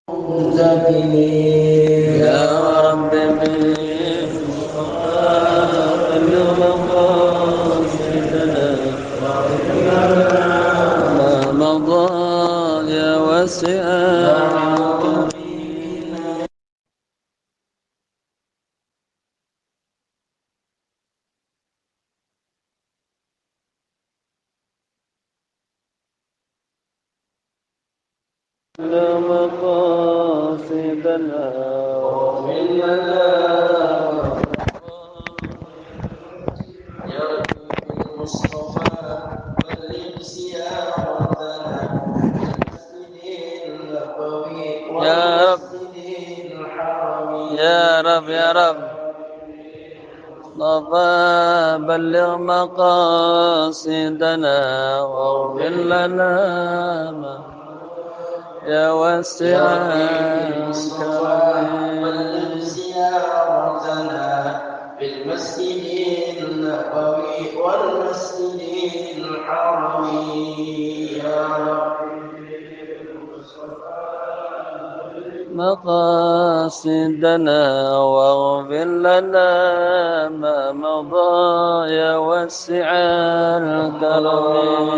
زكي يا رب بلغ مقاصدنا ما مضى يا واسع مقاصدنا ومن لنا يا المصطفى بلغ سيارتنا يا رب يا رب يا رب مصطفى بلغ مقاصدنا واغفر لنا يا واسع الكرم زيارتنا بالمسجد النبوي والمسجد الحرام يا رب مقاصدنا واغفر لنا ما مضى يا واسع الكرم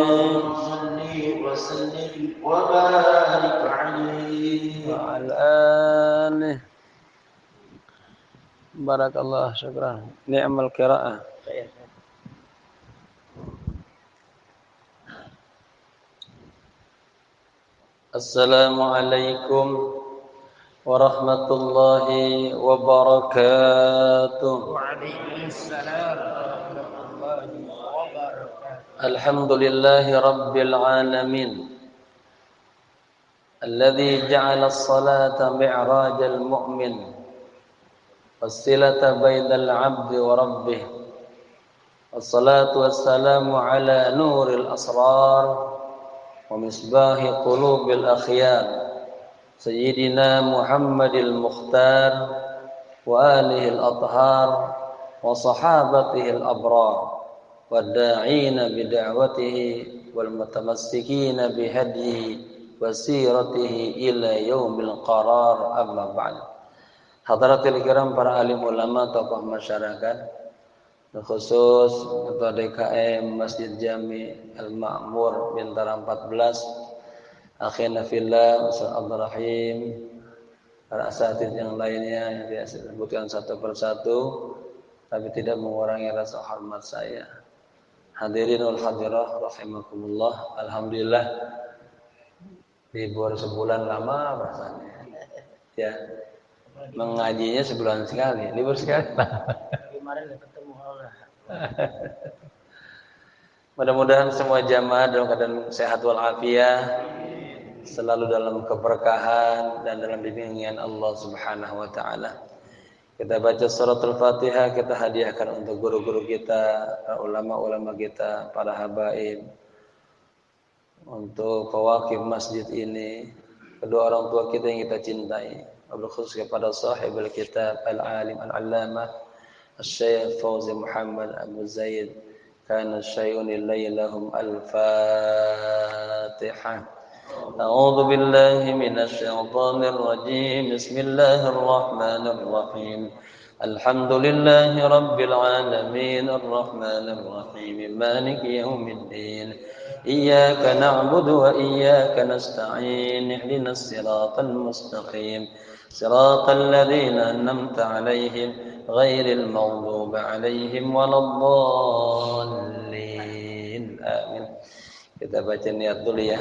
وسلم وبارك عليه وعلى آله بارك الله شكرا نعم القراءة السلام عليكم ورحمة الله وبركاته وعليكم السلام ورحمة الله وبركاته الحمد لله رب العالمين الذي جعل الصلاة معراج المؤمن والصلة بين العبد وربه والصلاة والسلام على نور الأسرار ومصباح قلوب الأخيار سيدنا محمد المختار وآله الأطهار وصحابته الأبرار والداعين بدعوته والمتمسكين بهديه وسيرته إلى يوم القرار أما بعد. Hadaratil kiram, para alim ulama, tokoh masyarakat, khusus Ketua DKM Masjid Jami Al-Ma'mur Bintara 14, akhina fillah, Ustaz Abdul Rahim, para asatidz yang lainnya yang tidak saya sebutkan satu persatu, tapi tidak mengurangi rasa hormat saya. Hadirin wal hadirah rahimakumullah. Alhamdulillah libur sebulan lama rasanya. Ya. Mengajinya sebulan sekali, libur sekali. Kemarin ketemu Allah. Mudah-mudahan semua jamaah dalam keadaan sehat walafiat, selalu dalam keberkahan dan dalam bimbingan Allah Subhanahu wa taala. Kita baca suratul Fatihah, kita hadiahkan untuk guru-guru kita, ulama-ulama kita, para habaib, untuk pewakil masjid ini, kedua orang tua kita yang kita cintai, wabil khusus kepada sahibul kitab al-alim al-allamah Syekh Fauzi Muhammad Abu Zaid, kana syai'un lailahum al-Fatihah. A'udzu billahi minasy syaithanir rajim. Bismillahir rahmanir rahim. Alhamdulillahi rabbil alamin arrahmanir rahim maliki yaumiddin. Iyyaka na'budu wa iyyaka nasta'in. Ihdinas siratal mustaqim. Siratal ladzina an'amta 'alaihim ghairil maghdubi 'alaihim waladdallin. Amin. Kita baca niat dulu ya.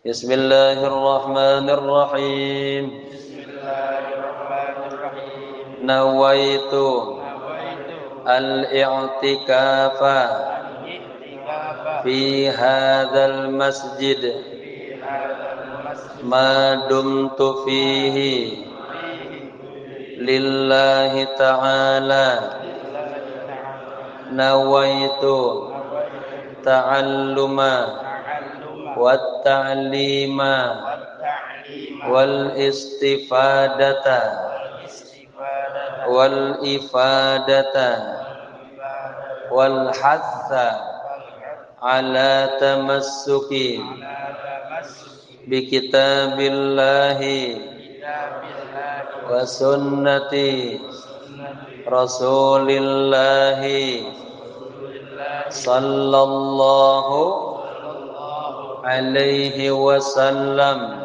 Bismillahirrahmanirrahim. Bismillahirrahmanirrahim. Nawaitu al-i'tikafa fi hadzal masjid ma dumtu fihi lillahi ta'ala. Nawaitu ta'alluma wat-ta'lima wal-istifadata wal-ifadata wal-hatha ala tamassuki bi kitabillahi wa sunnati Rasulillahi sallallahu alaihi wasallam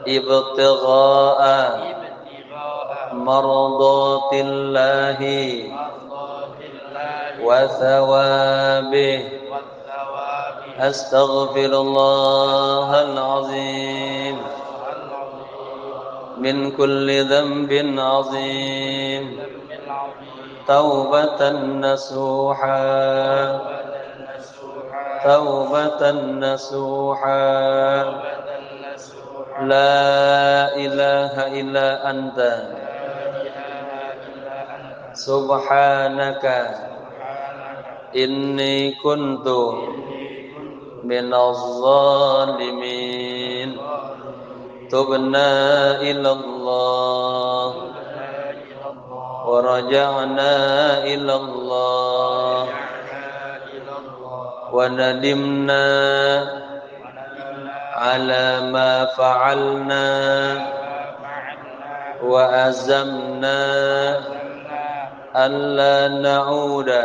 ibtigha'a mardatillahi wa thawabih astaghfirullahal azim min kulli dhanbin azim taubatan nasuha la ilaha illa anta subhanaka inni kuntu minaz zalimin tubna ilallah wa raja'na ilallah wa nadimna ala ma fa'alna wa azamna alla na'uda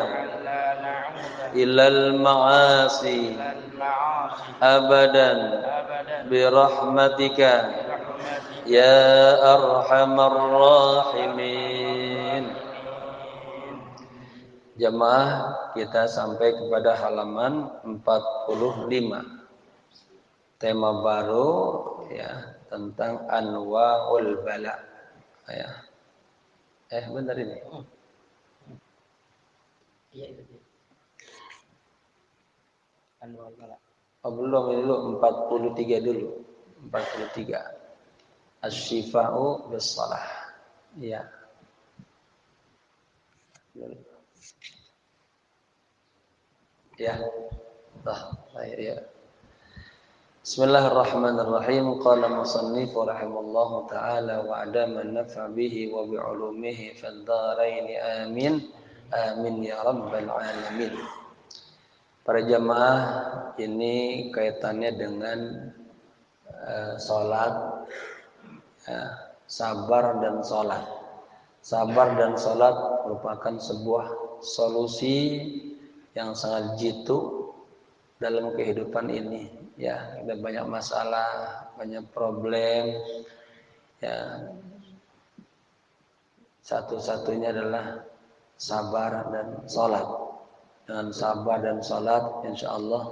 ilal ma'asi abadan birahmatika ya arhamar rahimin. Jamaah, kita sampai kepada halaman 45. Tema baru ya tentang anwa'ul bala. Ya. Benar ini. Iya itu. Anwa'ul bala. Belum, ini dulu 43 dulu. 43. Asy-syifa'u bis-shalah. Ya. Ya. Ya. Bismillahirrahmanirrahim. Qala musannif rahimallahu ta'ala wa adama an-naf'a bihi wa bi 'ulumihi fid dharain amin. Amin ya rabbal alamin. Para jamaah, ini kaitannya dengan salat, sabar dan salat. Sabar dan salat merupakan sebuah solusi yang sangat jitu dalam kehidupan ini. Ya, ada banyak masalah, banyak problem. Ya, satu-satunya adalah sabar dan salat. Dengan sabar dan salat, insyaallah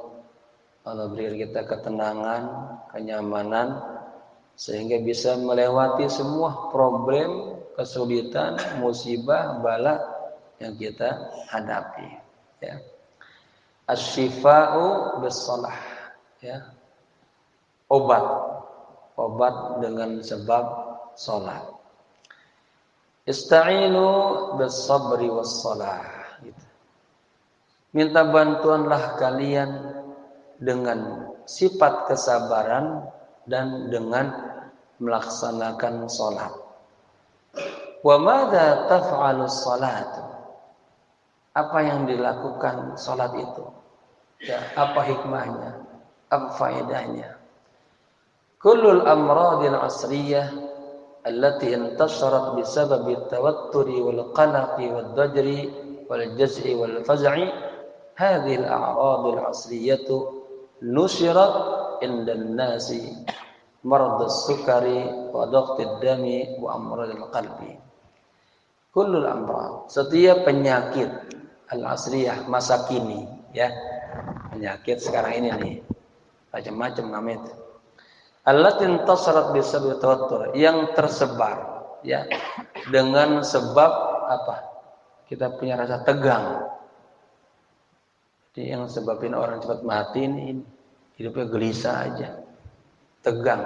Allah beri kita ketenangan, kenyamanan, sehingga bisa melewati semua problem, kesulitan, musibah, bala yang kita hadapi. Ya. Asy-syifa'u bis-shalah. Ya. Obat dengan sebab salat. Ista'inu bis-sabri was-shalah. Gitu. Minta bantuanlah kalian dengan sifat kesabaran dan dengan melaksanakan salat. Wa madza taf'alus salat? Apa yang dilakukan salat itu? Ya, apa hikmahnya? Apa faedahnya? Kullul amradil asriyah allati intasharat bisababi at-tawatturi wal qalaqi wad dajri wal jaz'i wal faz'i hadhihi al-a'radul asriyatu nushirat indan nasi marad as-sukari wa daqtid dami wa amradil qalbi. Kullul amrad, setiap penyakit al-asriyah masa kini, ya. Penyakit sekarang ini nih. Macam-macam namanya itu. Allati intasharat bisabab tawattur, yang tersebar ya dengan sebab apa? Kita punya rasa tegang. Jadi yang sebabin orang cepat mati ini hidupnya gelisah aja. Tegang.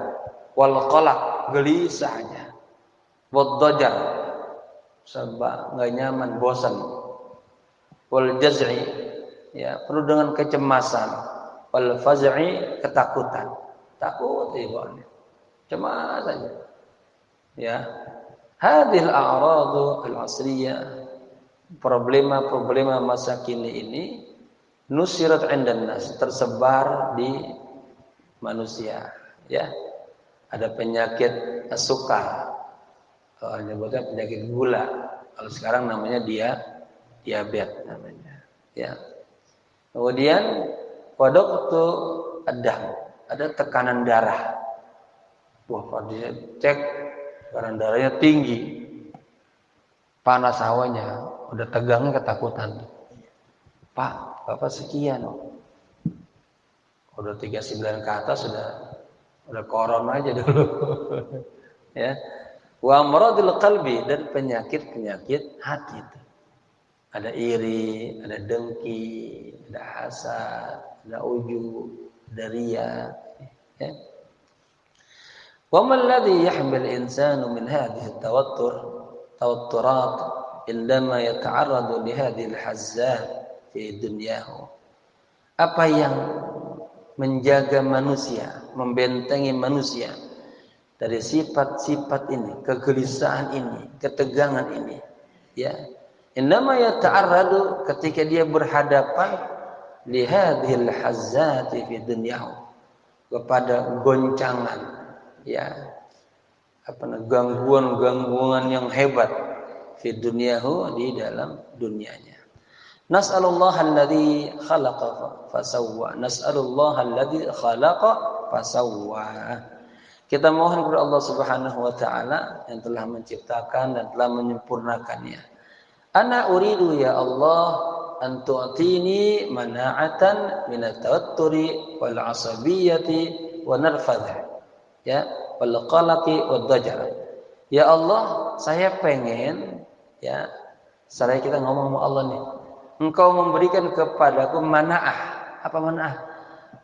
Wal qalaq, gelisah aja. Wad dajar, sebab enggak nyaman, bosan. Wal jaz'i, ya penuh dengan kecemasan. Wal faz'i, ketakutan. Takut ibadah. Cemas saja. Ya. Hadhil a'radu al-asriyah, problema-problema masa kini ini nusirat 'indan nas, tersebar di manusia, ya. ada penyakit sukar, kalau nyebutnya penyakit gula. Kalau sekarang namanya diabetes namanya. Ya. Kemudian wadaqtu ad-dam, ada tekanan darah. Wah, kalau dicek tekanan darahnya tinggi, panas hawanya, udah tegangnya ketakutan. Pak, Bapak sekian, udah 39 ke atas udah koron aja dulu. Ya. Wa amradil qalbi, dan penyakit hati itu. Ada iri, ada dengki, ada hasad, ada ujub, ada riya. Ya. Wa ma alladhi yahmil insanu min hadhihi tawatturat indama yata'arradu li hadhihi al-hazzat fi dunyahu. Apa yang menjaga manusia, membentengi manusia dari sifat-sifat ini, kegelisahan ini, ketegangan ini, ya. Indama yata'arradu, ketika dia berhadapan li hadhil hazzati fi dunyahu, kepada goncangan, ya, gangguan yang hebat fi dunyahu, di dalam dunianya. Nas'alullah alladzi khalaqa fasawwa. Nas'alullah alladzi khalaqa fasawwa. Kita mohon kepada Allah Subhanahu wa taala yang telah menciptakan dan telah menyempurnakannya. Ana uridu ya Allah an tu'tini mana'atan min at-tawatturi wal 'asabiyyati wa narfadh. Ya, wal qalaqi wad dajar. Ya Allah, saya pengen, ya, saya kita ngomong sama Allah nih. Engkau memberikan kepadaku mana'ah. Apa mana'ah?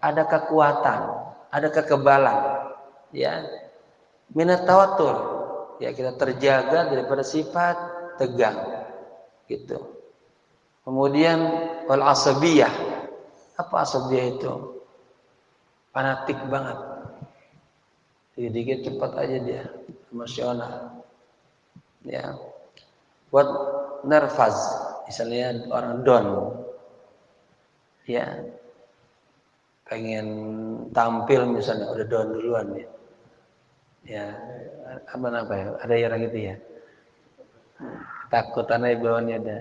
Ada kekuatan, ada kekebalan, ya. Minat tawattur, ya, kita terjaga daripada sifat tegang, gitu. Kemudian wal asabiyah. Apa asabiyah itu? Fanatik banget. Dikit-dikit cepat aja dia, emosional. Ya. Buat nervaz, misalnya orang down, ya, pengen tampil misalnya udah down duluan ya. Ya, apa ya? Ada orang itu ya. Takut aneh bawaannya ada.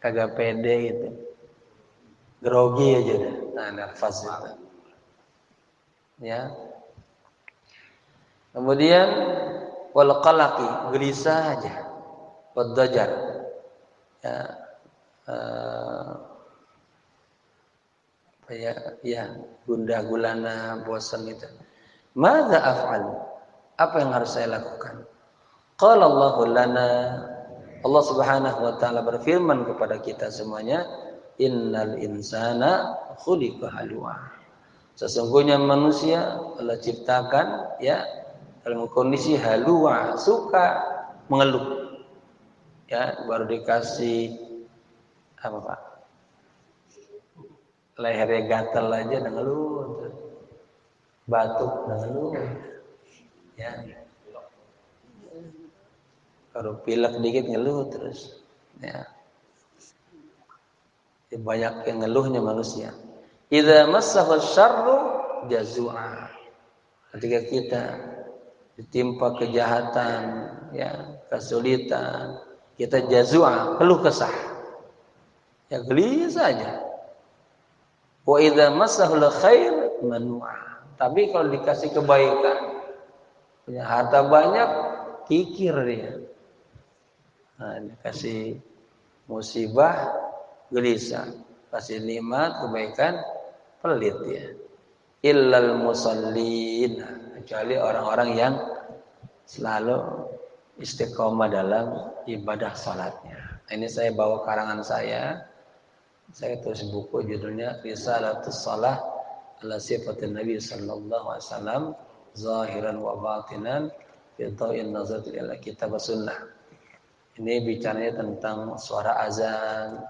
Kagak pede gitu. Grogi aja dah. Nah, nervous itu. Ya. Kemudian wal qalaqi, gelisah aja. Wad dajar. Ya. Gundah gulana, bosan itu. Madza af'al? Apa yang harus saya lakukan? Qala Allahu lana, Allah Subhanahu wa taala berfirman kepada kita semuanya, innal insana khuliqa halwa. Sesungguhnya manusia Allah ciptakan, ya, dalam kondisi halwa, suka mengeluh. Ya, baru dikasih apa, Pak? Lehernya gatal aja udah ngeluh, batuk udah ngeluh, ya. Kalau pilek dikit ngeluh terus, ya. Banyak yang ngeluhnya manusia. Idza massahu syarru jazua. Ketika kita ditimpa kejahatan, ya, kesulitan, kita jazua, keluh kesah. Ya, gelisah aja. Wa idza massahul khair manua. Tapi kalau dikasih kebaikan, punya harta banyak, kikir dia. Nah, dikasih musibah, gelisah. Kasih nikmat, kebaikan, pelit dia. Illal musallin, kecuali orang-orang yang selalu istiqomah dalam ibadah salatnya. Ini saya bawa karangan saya tulis buku judulnya Risalatus Shalah ala Sifatin Nabi sallallahu alaihi wasallam zahiran wa batinan fi dha'in nazarati ila kitab sunnah. Ini bicaranya tentang suara azan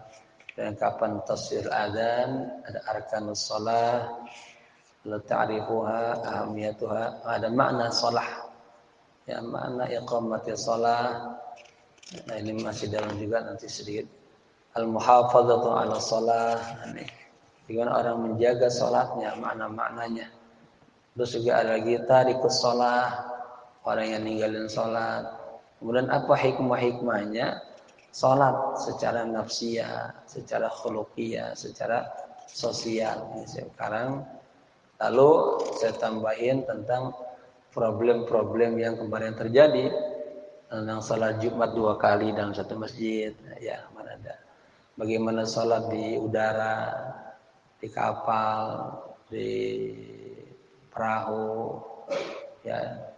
dan kapan tasfir azan, ada arkanus shalah, la ta'rifuha, ahamiyatuha, ada makna shalah. Ya, makna iqamati shalah. Nah, ini masih dalam juga, nanti sedikit. Al-muhafadzatu 'ala shalah. Ini gimana orang menjaga salatnya, makna-maknanya. Terus juga ada lagi tarikus shalah, orang yang ninggalin salat. Kemudian apa hikmah-hikmahnya salat secara nafsiyah, secara khuluqiyah, secara sosial. Sekarang lalu saya tambahin tentang problem-problem yang kemarin terjadi tentang salat Jumat 2 kali dalam satu masjid. Ya, mana ada. Bagaimana salat di udara, di kapal, di perahu, ya,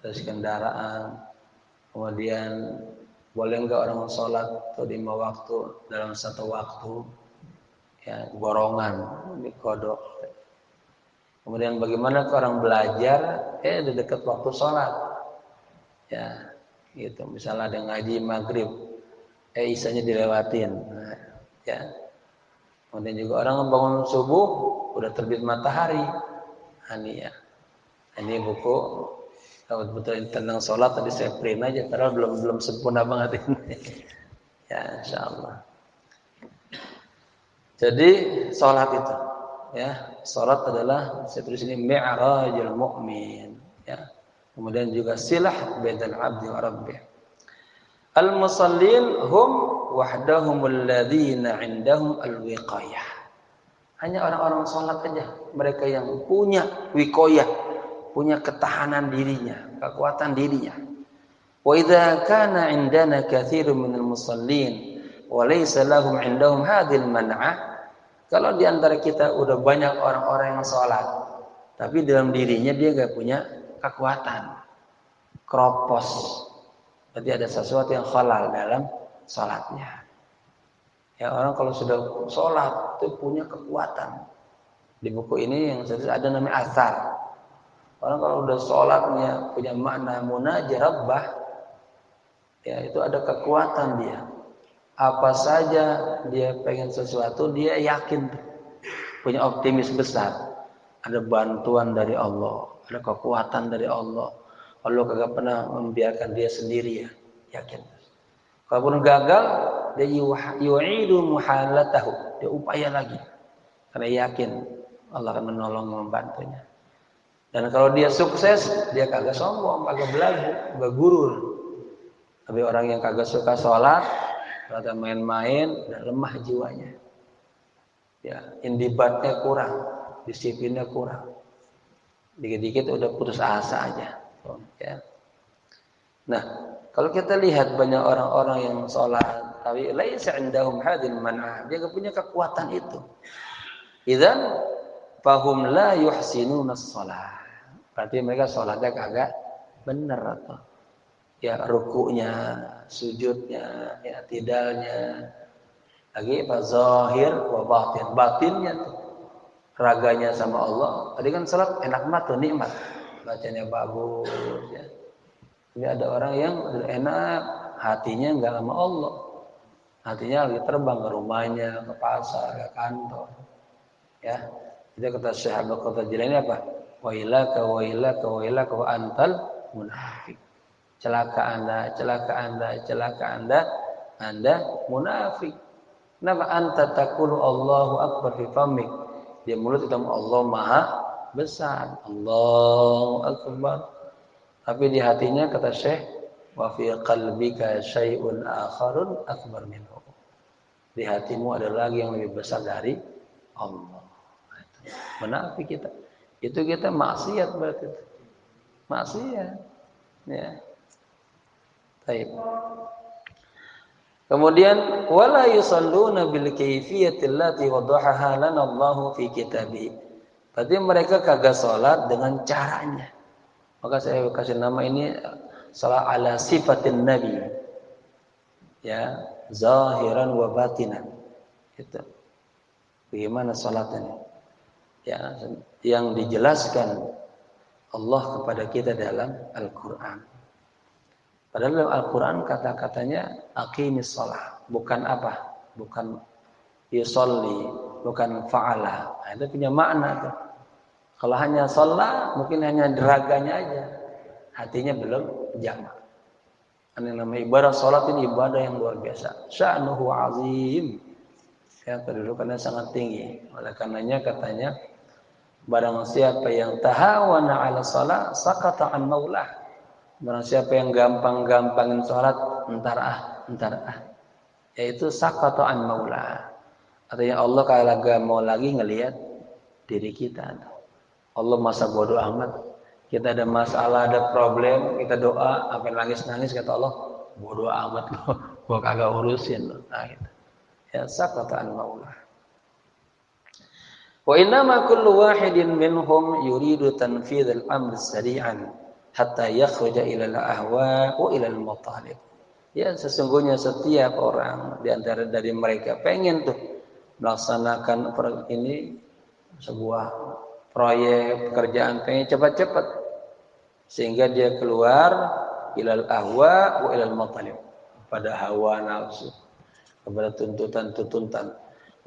terus kendaraan. Kemudian boleh enggak orang sholat atau 5 waktu dalam satu waktu, ya, gorongan di kodok. Kemudian bagaimana orang belajar di dekat waktu sholat, ya, gitu. Misalnya ada ngaji maghrib, isanya dilewatin, nah, ya. Kemudian juga orang bangun subuh udah terbit matahari, ini ya. Ini buku kalau betul tentang sholat tadi saya print aja, padahal belum sempurna banget ini. Ya, insyaallah. Jadi sholat itu, ya, sholat adalah saya tulis ini mi'rajul mu'min, ya. Kemudian juga silah bainal 'abdi wa rabbih. Al-musallin hum wahdahumul ladzina 'indahum al-wiqayah. Hanya orang-orang sholat aja, mereka yang punya wiqayah, punya ketahanan dirinya, kekuatan dirinya. Wa idza kana 'indana katsirun minal musallin wa laysa lahum 'indahum hadhil man'ah. Kalau di antara kita udah banyak orang-orang yang sholat, tapi dalam dirinya dia enggak punya kekuatan, kropos. Berarti ada sesuatu yang khalal dalam sholatnya. Ya, orang kalau sudah sholat itu punya kekuatan. Di buku ini yang saya ada namanya asar. Orang kalau udah sholatnya punya makna munajah Rabbah, ya itu ada kekuatan dia. Apa saja dia pengen sesuatu, dia yakin, punya optimis besar. Ada bantuan dari Allah, ada kekuatan dari Allah. Allah kagak pernah membiarkan dia sendiri, ya, yakin. Kalaupun gagal, dia yu'idu muhalatahu, dia upaya lagi. Karena yakin Allah akan menolong membantunya. Dan kalau dia sukses, dia kagak sombong, kagak belagu, kagak gurur. Tapi orang yang kagak suka sholat, kagak main-main, dan lemah jiwanya. Ya, indibatnya kurang, disiplinnya kurang. Dikit-dikit udah putus asa aja. Ya. Nah, kalau kita lihat banyak orang-orang yang sholat, tapi laisa indahum hadil man'ah, dia gak punya kekuatan itu. Idzan fahum la yuhsinuna shalah. Berarti mereka sholatnya kagak benar atau ya rukuknya, sujudnya, ya tidalnya. Lagi apa zahir wa batin. Batinnya tuh raganya sama Allah. Tadi kan sholat enak banget tuh, nikmat. Bacanya bagus, ya. Tapi ada orang yang enak, hatinya enggak sama Allah. Hatinya lagi terbang ke rumahnya, ke pasar, ke kantor. Ya. Itu kata Syekh Abdul Qadir Jilani apa? Wa ilaka wa ilaka wa ilaka wa antal munafik. Celaka Anda, celaka Anda, celaka Anda munafik. Kenapa anta taqulu Allahu akbar fi famik? Di mulut itu Allah Maha besar. Allahu akbar. Tapi di hatinya kata Syekh, wa fi qalbika syai'un akharun akbar minhu. Di hatimu ada lagi yang lebih besar dari Allah. Munafik kita. Itu kita maksiat berarti. Maksiat. Ya. Baik. Kemudian wala yusalluna bil kayfiyati allati wadahaha lana Allahu fi kitabih. Berarti mereka kagak salat dengan caranya. Maka saya kasih nama ini salat ala sifatin nabi. Ya, zahiran wa batinan. Itu. Bagaimana salatnya? Ya, yang dijelaskan Allah kepada kita dalam Al-Qur'an. Padahal dalam Al-Quran kata-katanya aqimis shalah, bukan apa? Bukan yusolli, bukan fa'ala. Nah, itu punya makna tuh. Kalau hanya shalah, mungkin hanya deraganya aja. Hatinya belum jamak. Ini namanya ibadah salat, ini ibadah yang luar biasa. Sya'nuhu azim. Ya, kedudukannya sangat tinggi. Oleh karenanya katanya Barang siapa yang tahawana 'ala shalah saqata an maulah. Barang siapa yang gampang-gampangin salat, entar ah. Yaitu saqata an maulah. Artinya Allah kalau gak mau lagi ngelihat diri kita. Allah masa bodoh amat. Kita ada masalah, ada problem, kita doa, sampai nangis-nangis kata Allah, bodoh amat loh, gua kagak urusin loh. Nah, gitu. Ya saqata an maulah. Wa innama kullu wahidin minhum yuridu tanfidhal amr sari'an hatta yakhruja ila al-ahwa wa ila al-matalib. Ya sesungguhnya setiap orang di antara dari mereka pengen tuh melaksanakan ini sebuah proyek pekerjaan pengen cepat-cepat sehingga dia keluar ilal ahwa wa ilal matalib pada hawa nafsu kepada tuntutan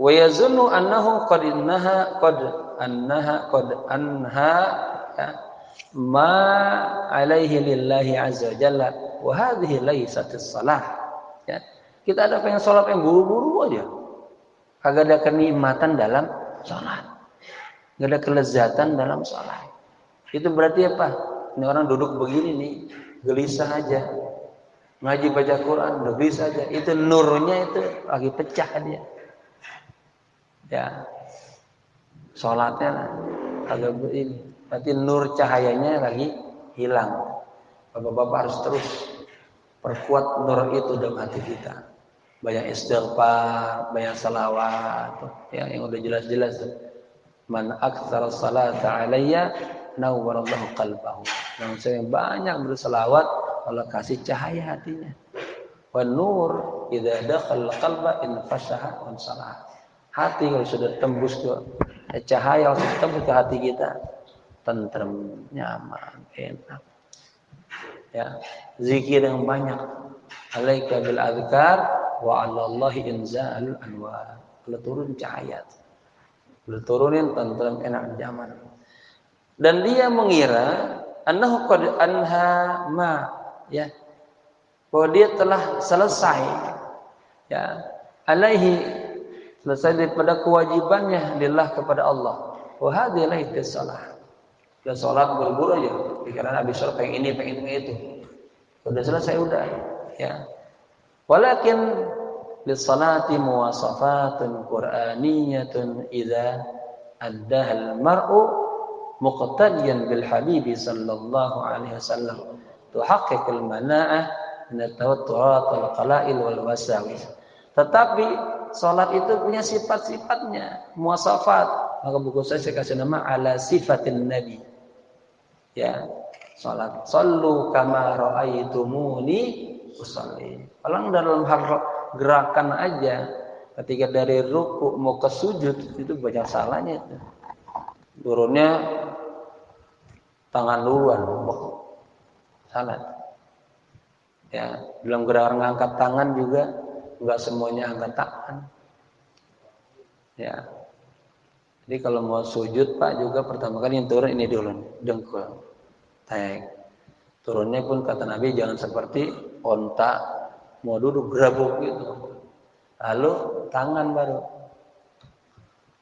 wa yazunnu annahu qad anha ya, ma alaihi lillahi azza wa jalla wa hadhihi laisatis salah ya kita ada pengen salat yang buru-buru aja kagak ada kenikmatan dalam salat enggak ada kelezatan dalam salat itu berarti apa ini orang duduk begini nih gelisah aja ngaji baca Quran udah gelisah aja itu nurnya itu lagi pecah dia ya salatnya agak begini berarti nur cahayanya lagi hilang. Bapak-bapak harus terus perkuat nur itu dalam hati kita. Banyak istighfar, banyak salawat, yang udah jelas-jelas. Man aktsara salata alayya nawwarallahu qalbahu. Yang banyak berselawat, Allah kasih cahaya hatinya. Wan nur idza dakhala qalba infashaha wan salah. Hati kalau sudah tembus ke cahaya, kalau sudah tembus ke hati kita, tentrem, nyaman, enak. Ya, zikir yang banyak. Alaika bil azkar wa 'alallahi inzalul anwar. Kalau turun cahaya. Kalau turunin tentrem enak nyaman. Dan dia mengira annahu qad anha ma ya. Bahwa dia telah selesai ya, alaihi selesai daripada kewajibannya lillah kepada Allah. Wa hadhihi laitis salah. Dia sholat buru-buru aja, pikiran habis sholat pengen ini, pengen itu. Udah selesai udah, ya. Walakin lis-salati muwasafatun qur'aniyatun idza addaha al-mar'u muqtadiyan bil habibi sallallahu alaihi wasallam tuhaqqiq al-mana'ah min at-tawatturat wal qala'il wal wasawis. Tetapi salat itu punya sifat-sifatnya, muwasafat. Maka buku saya kasih nama ala sifatin nabi. Ya, salat sallu kama raaitumuni usolli. Kalau dalam hal gerakan aja ketika dari ruku mau ke sujud itu banyak salahnya itu. Turunnya tangan duluan salat. Ya, dalam gerakan angkat tangan juga enggak semuanya angkat tangan. Ya. Jadi kalau mau sujud Pak juga pertama kali yang turun ini dulu dengkul. Taik. Turunnya pun kata Nabi jangan seperti onta mau duduk gerabuk gitu. Lalu tangan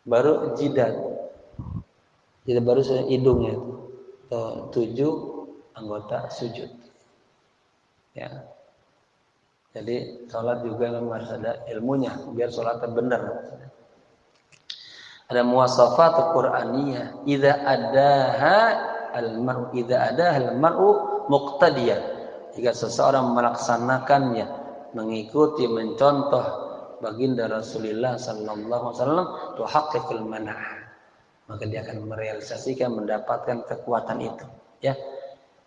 baru jidat. Jadi baru hidungnya itu. 7 anggota sujud. Ya. Jadi salat juga memang harus ada ilmunya biar salatnya benar. Ada muwasafat Qur'aniyah idza adaha al-mar'u muqtadiyan. Jika seseorang melaksanakannya, mengikuti, mencontoh baginda Rasulullah sallallahu alaihi wasallam, tuhaqqiqul mana'ah. Maka dia akan merealisasikan mendapatkan kekuatan itu, ya.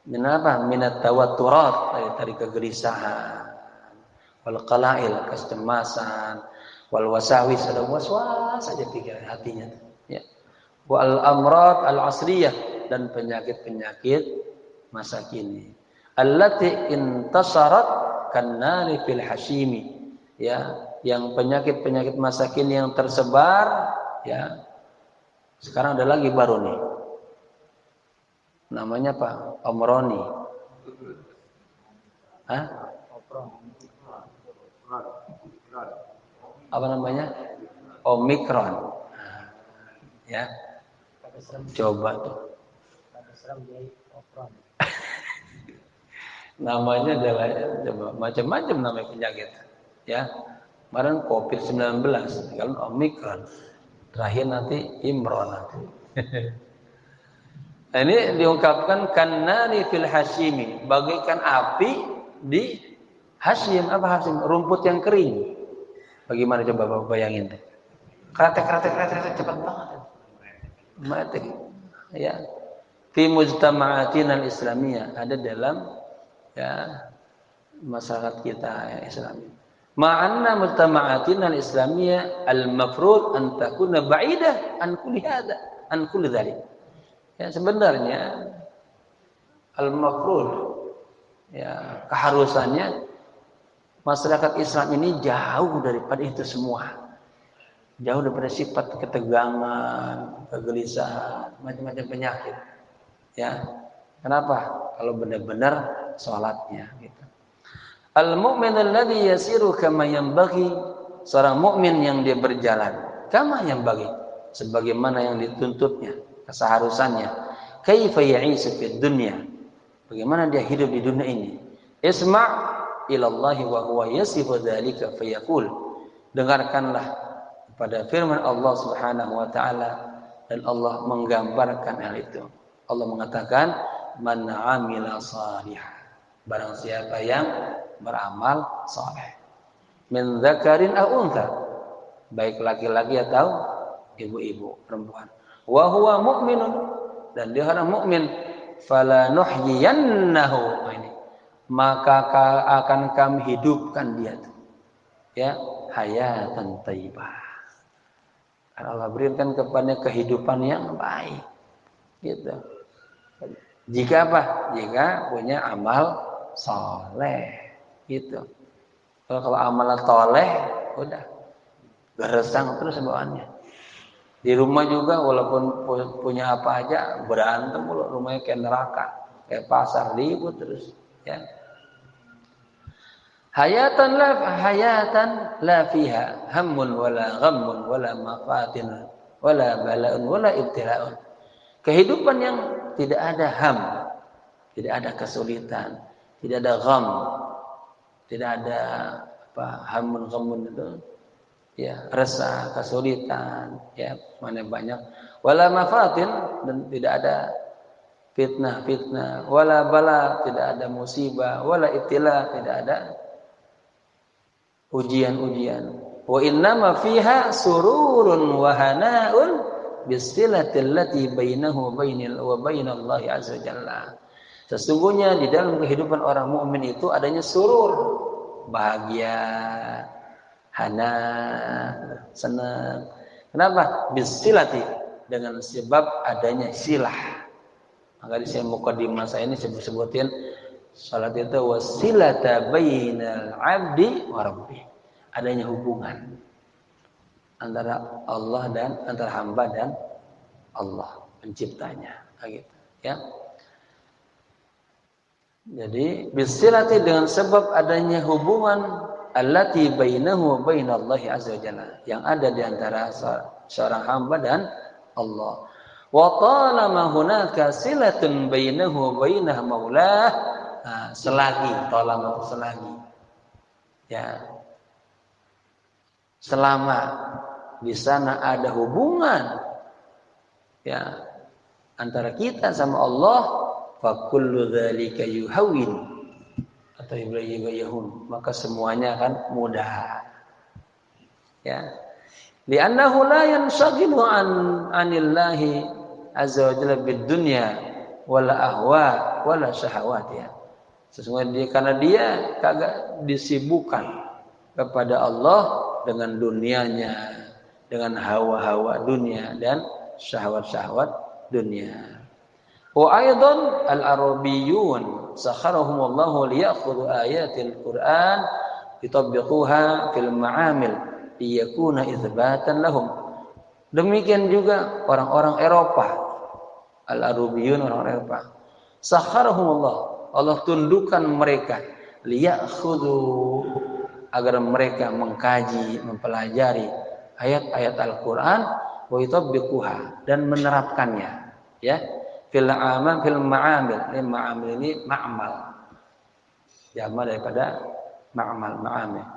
Menapa? Minat tawatturat dari kegelisahan, wal qala'il kecemasan, wal wasawis ada waswas saja pikiran hatinya, ya. Wal amrad al asriyah dan penyakit-penyakit masa kini. Allati intasarat kannari fil hashimi. Ya, yang penyakit-penyakit masa kini yang tersebar, ya. Sekarang ada lagi baru nih. Namanya apa? Omroni. Hah? Apa namanya? Omikron. Ya. Coba tuh. Namanya adalah macam-macam namanya penyakit. Ya. Kemarin COVID-19, sekarang Omikron. Terakhir nanti Imron nanti. Nah, ini diungkapkan kannari fil hashimi, bagaikan api di hashim. Apa hashim? Rumput yang kering. Bagaimana coba Bapak bayangin deh. Kretek cepat banget. Mati. Ya. Fi mujtama'atina al-islamiyah, ada dalam ya masyarakat kita ya Islami. Ma'anna mujtama'atina al-islamiyah al-mafrud an takuna ba'idah an kulli hada, an kulli dzalik. Ya sebenarnya al-mafrud ya keharusannya masyarakat Islam ini jauh daripada itu semua. Jauh daripada sifat ketegangan, kegelisahan, macam-macam penyakit. Ya. Kenapa? Kalau benar-benar salatnya gitu. Al-mu'min alladhi yasiru kama yanbaghi, seorang mukmin yang dia berjalan kama yanbaghi, sebagaimana yang dituntutnya, keseharusannya. Kaifa ya'isu fid dunya, bagaimana dia hidup di dunia ini. Isma' ila Allah wa huwa yasifu dzalika fayaqul, dengarkanlah pada firman Allah Subhanahu wa taala, dan Allah menggambarkan hal itu. Allah mengatakan man 'amila shalihan, barang siapa yang beramal saleh, min dzakarin aw untha, baik laki-laki atau ibu-ibu perempuan, wa huwa mu'minun, dan dia orang mukmin, fala nuhyiyannahu, ini maka akan kami hidupkan dia ya hayatan thayyibah. Allah berikan kepadanya kehidupan yang baik gitu. Jika apa? Jika punya amal soleh gitu. Kalau amal soleh udah gersang terus bawaannya. Di rumah juga walaupun punya apa aja berantem mulu, rumahnya kayak neraka, kayak pasar, ribut terus ya. Hayatan la fiha hammun wala ghammun wala mafatin wala bala'un wala ibtila'un. Kehidupan yang tidak ada ham, tidak ada kesulitan, tidak ada gham, tidak ada apa hammun ghammun itu ya, resah, kesulitan ya, mana banyak, wala mafatin, dan tidak ada fitnah, wala bala, tidak ada musibah, wala ibtila, tidak ada ujian-ujian. Wa innama fiha sururun wa hana'un bisilatil lati bainahu wa bainallahi azza jalla. Sesungguhnya di dalam kehidupan orang mukmin itu adanya surur, bahagia, hana, senang. Kenapa? Bisilati, dengan sebab adanya silah. Maka di mukadimah saya ini sebutin salat itu wasilata bainal 'abdi wa rabbih. Adanya hubungan antara Allah dan antara hamba dan Allah penciptanya, gitu ya. Jadi bisilati dengan sebab adanya hubungan allati bainahu wa bainallahi azza wajalla, yang ada di antara seorang hamba dan Allah. Wa talama hunaka silatun bainahu wa bainah maulah, selagi ya, selama di sana ada hubungan ya antara kita sama Allah, fa kullu dzalika yuhawwin atau yuhawwin, maka semuanya akan mudah ya. Li'annahu la yanshagilu anillahi azza wa jalla bid dunya wala ahwa wala syahawat ya. Sesungguhnya dia, karena dia kagak disibukkan kepada Allah dengan dunianya, dengan hawa-hawa dunia dan syahwat-syahwat dunia. Wa aidan al-arabiyyun sakharahumullahu liya'khudhu ayatil Qur'an yutabbiquha fil ma'amil liyakuna itsbatan lahum. Demikian juga orang-orang Eropa, al-arabiyyun, orang Eropa, sakharahumullah, Allah tundukkan mereka, liya'khudhu, agar mereka mengkaji, mempelajari ayat-ayat Al-Quran, wa yutabbiquha, dan menerapkannya, ya. Fil ma'amil. Ini ma'amil ini ma'mal. Jamak daripada ma'amil.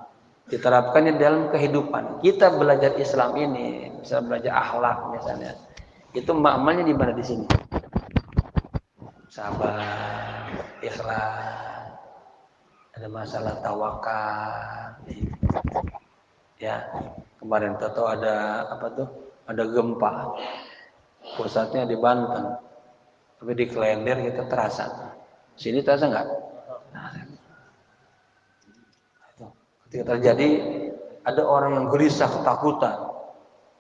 Diterapkannya dalam kehidupan. Kita belajar Islam ini, misalnya belajar akhlak misalnya. Itu ma'malnya di mana? Di sini. Sabar, ikhlas, ada masalah tawakal. Ya, kemarin tahu ada apa tuh? Ada gempa. Pusatnya di Banten. Tapi di Klender kita terasa. Sini terasa enggak? Ketika terjadi, ada orang yang gelisah, ketakutan.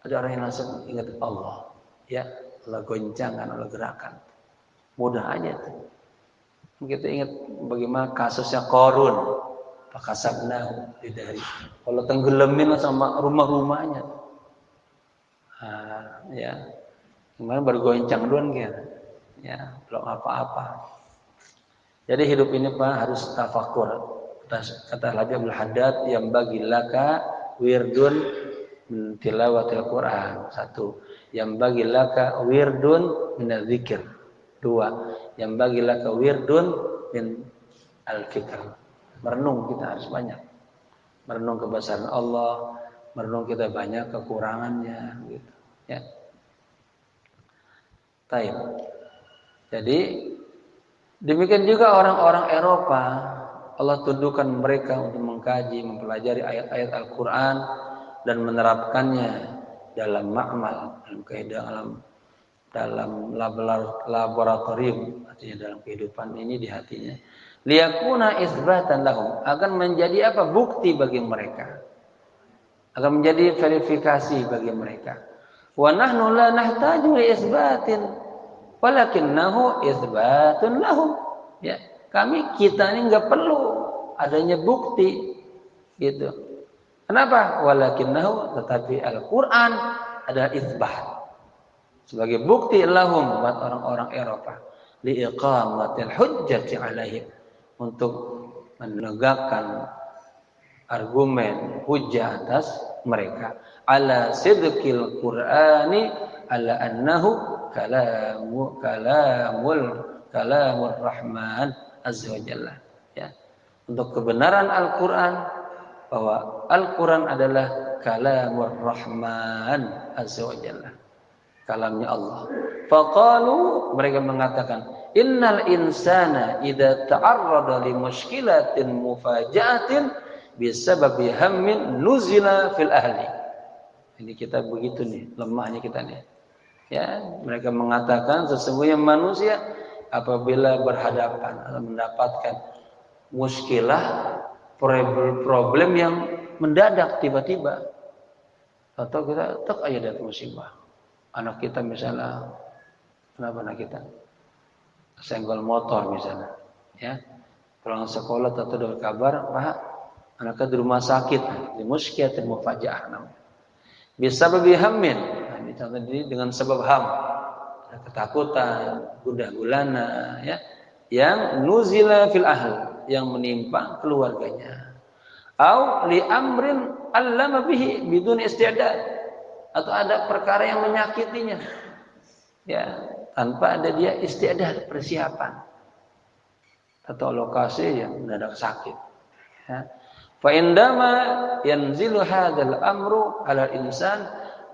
Ada orang yang langsung ingat Allah. Ya, Allah goncangan, Allah gerakan. Mudah aja tuh. Kita ingat bagaimana kasusnya Qarun. Fakasabnahu bidari. Allah tenggelamin sama rumah-rumahnya. Ya. Kemarin baru goncang doang gitu. Ya, belum apa-apa. Jadi hidup ini Pak harus tafakur. Kata Nabi Abdul Haddad, yang bagi laka wirdun min tilawatil Quran. 1. Yang bagi laka wirdun min dzikir. 2. Yang bagi laka wirdun min al-fikr. Merenung kita harus banyak. Merenung kebesaran Allah, merenung kita banyak kekurangannya gitu, ya. Baik. Jadi demikian juga orang-orang Eropa, Allah tundukkan mereka untuk mengkaji, mempelajari ayat-ayat Al-Quran dan menerapkannya dalam ma'mal, dalam kehidupan, dalam laboratorium, artinya dalam kehidupan ini di hatinya. Liyakuna isbatan lahum, akan menjadi apa? Bukti bagi mereka. Akan menjadi verifikasi bagi mereka. Wa nahnu la nahtaju li isbatin walakinnahu isbatun lahum. Ya, kita ini enggak perlu adanya bukti gitu. Kenapa? Walakinnahu, tetapi Al-Qur'an adalah isbat. Sebagai bukti lahum buat orang-orang Eropa, li iqamatil hujjati alaihim, untuk menegakkan argumen hujjah atas mereka, ala sidqil Qur'ani, ala annahu kalamur Rahman azza wa jalla, ya. Untuk kebenaran Al-Qur'an, bahwa Al-Qur'an adalah kalamur Rahman azza wa jalla, kalamnya Allah. Faqalu, mereka mengatakan, innal insana idza ta'arrada li mushkilatin mufaja'atin bisababi hammin nuzila fil ahli. Ini kita begitu nih, lemahnya kita nih. Ya, mereka mengatakan sesungguhnya manusia apabila berhadapan atau mendapatkan muskilah, problem yang mendadak tiba-tiba, atau kita tak aja ada musibah. Anak kita misalnya, kenapa anak kita? Senggol motor misalnya, ya. Pulang sekolah atau dapat kabar, Pak, anaknya di rumah sakit, di muskilatin mufaja'ah namanya. Bisa lebih hammin. Nah, ini contoh ini dengan sebab ham, ada ketakutan, gundah gulana, ya, yang nuzila fil ahl, yang menimpa keluarganya. Au li amrin allama bihi bidun isti'dad, atau ada perkara yang menyakitinya, ya, tanpa ada dia isti'dad, persiapan, atau lokasi yang mendadak sakit, ya. Fa indama yanzilu hadzal amru 'ala al-insan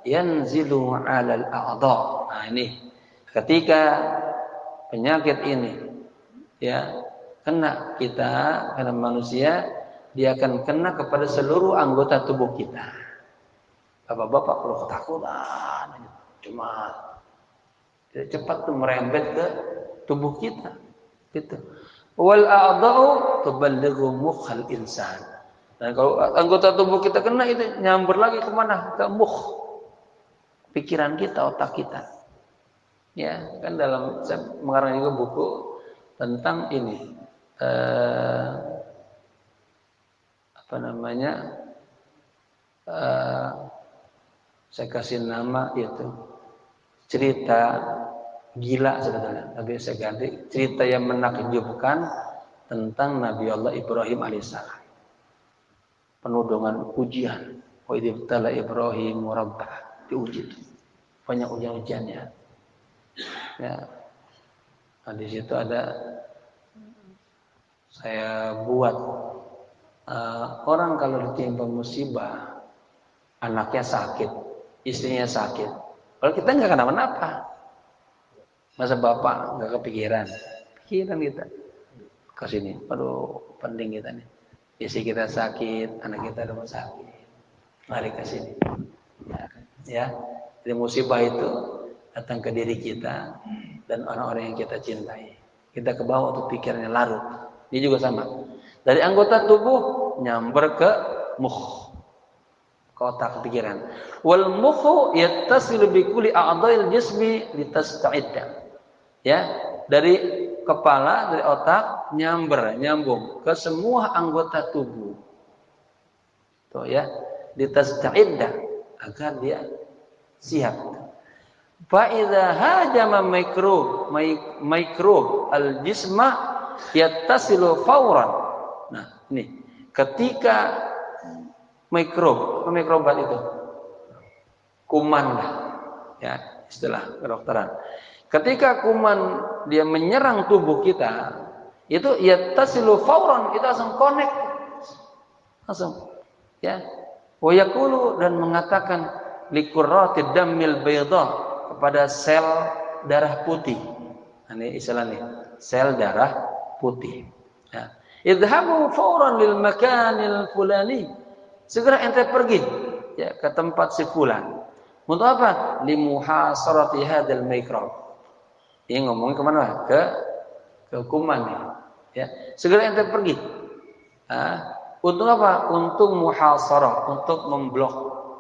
yanzilu 'ala al-a'dha. Nah, ini ketika penyakit ini, ya, kena kita, kena manusia, dia akan kena kepada seluruh anggota tubuh kita. Bapak-bapak kalau ketakutan, cuma cepat tuh merembet ke tubuh kita, gitu. Wal a'dha'u tuballighu mukhal insan. Dan kalau anggota tubuh kita kena, itu nyamber lagi kemana? Ke mukh, pikiran kita, otak kita. Ya, kan dalam, saya mengarang juga buku tentang ini, apa namanya? Saya kasih nama itu cerita gila sebetulnya, tapi saya ganti cerita yang menakjubkan tentang Nabi Allah Ibrahim alaihissalam. Penuh dengan ujian. Wa idh ibtala Ibrahim rabbah, diuji itu. banyak ujian-ujiannya. Ya. Nah, di situ ada saya buat orang kalau ditimpa musibah, anaknya sakit, istrinya sakit. Kalau kita nggak kenapa-napa, masa bapak nggak kepikiran? Pikiran kita ke sini, aduh penting kita nih. Istri kita sakit, anak kita rumah sakit, mari ke sini. Ya, jadi musibah itu datang ke diri kita dan orang-orang yang kita cintai. Kita ke bawah tuh pikirannya larut. Ini juga sama. Dari anggota tubuh nyamber ke mukh, ke otak pikiran. Wal mukhu yattasilu bi kulli a'dha'il jismi litasta'idda. Ya, dari kepala, dari otak nyambung ke semua anggota tubuh. Tuh ya, litasta'idda agar dia siap. Fa idza hajama mikrub al-jisma yattasilu fawran. Nah, ini ketika mikrobat itu kuman ya, istilah kedokteran. Ketika kuman dia menyerang tubuh kita, itu yattasilu fawran, itu langsung connect. Langsung ya. Wa yaqulu dan mengatakan liqurratid dammil bayda kepada sel darah putih. Ini istilah nih, sel darah putih. Ya. Idhabu fawran lil makanil fulani. Segera ente pergi ya ke tempat si fulan. Untuk apa? Limuhasarati hadzal mikrab. Ini ngomongin kemana? Ke kuman nih. Ya. Segera ente pergi. Untuk apa? Untuk muhasarah, untuk memblok,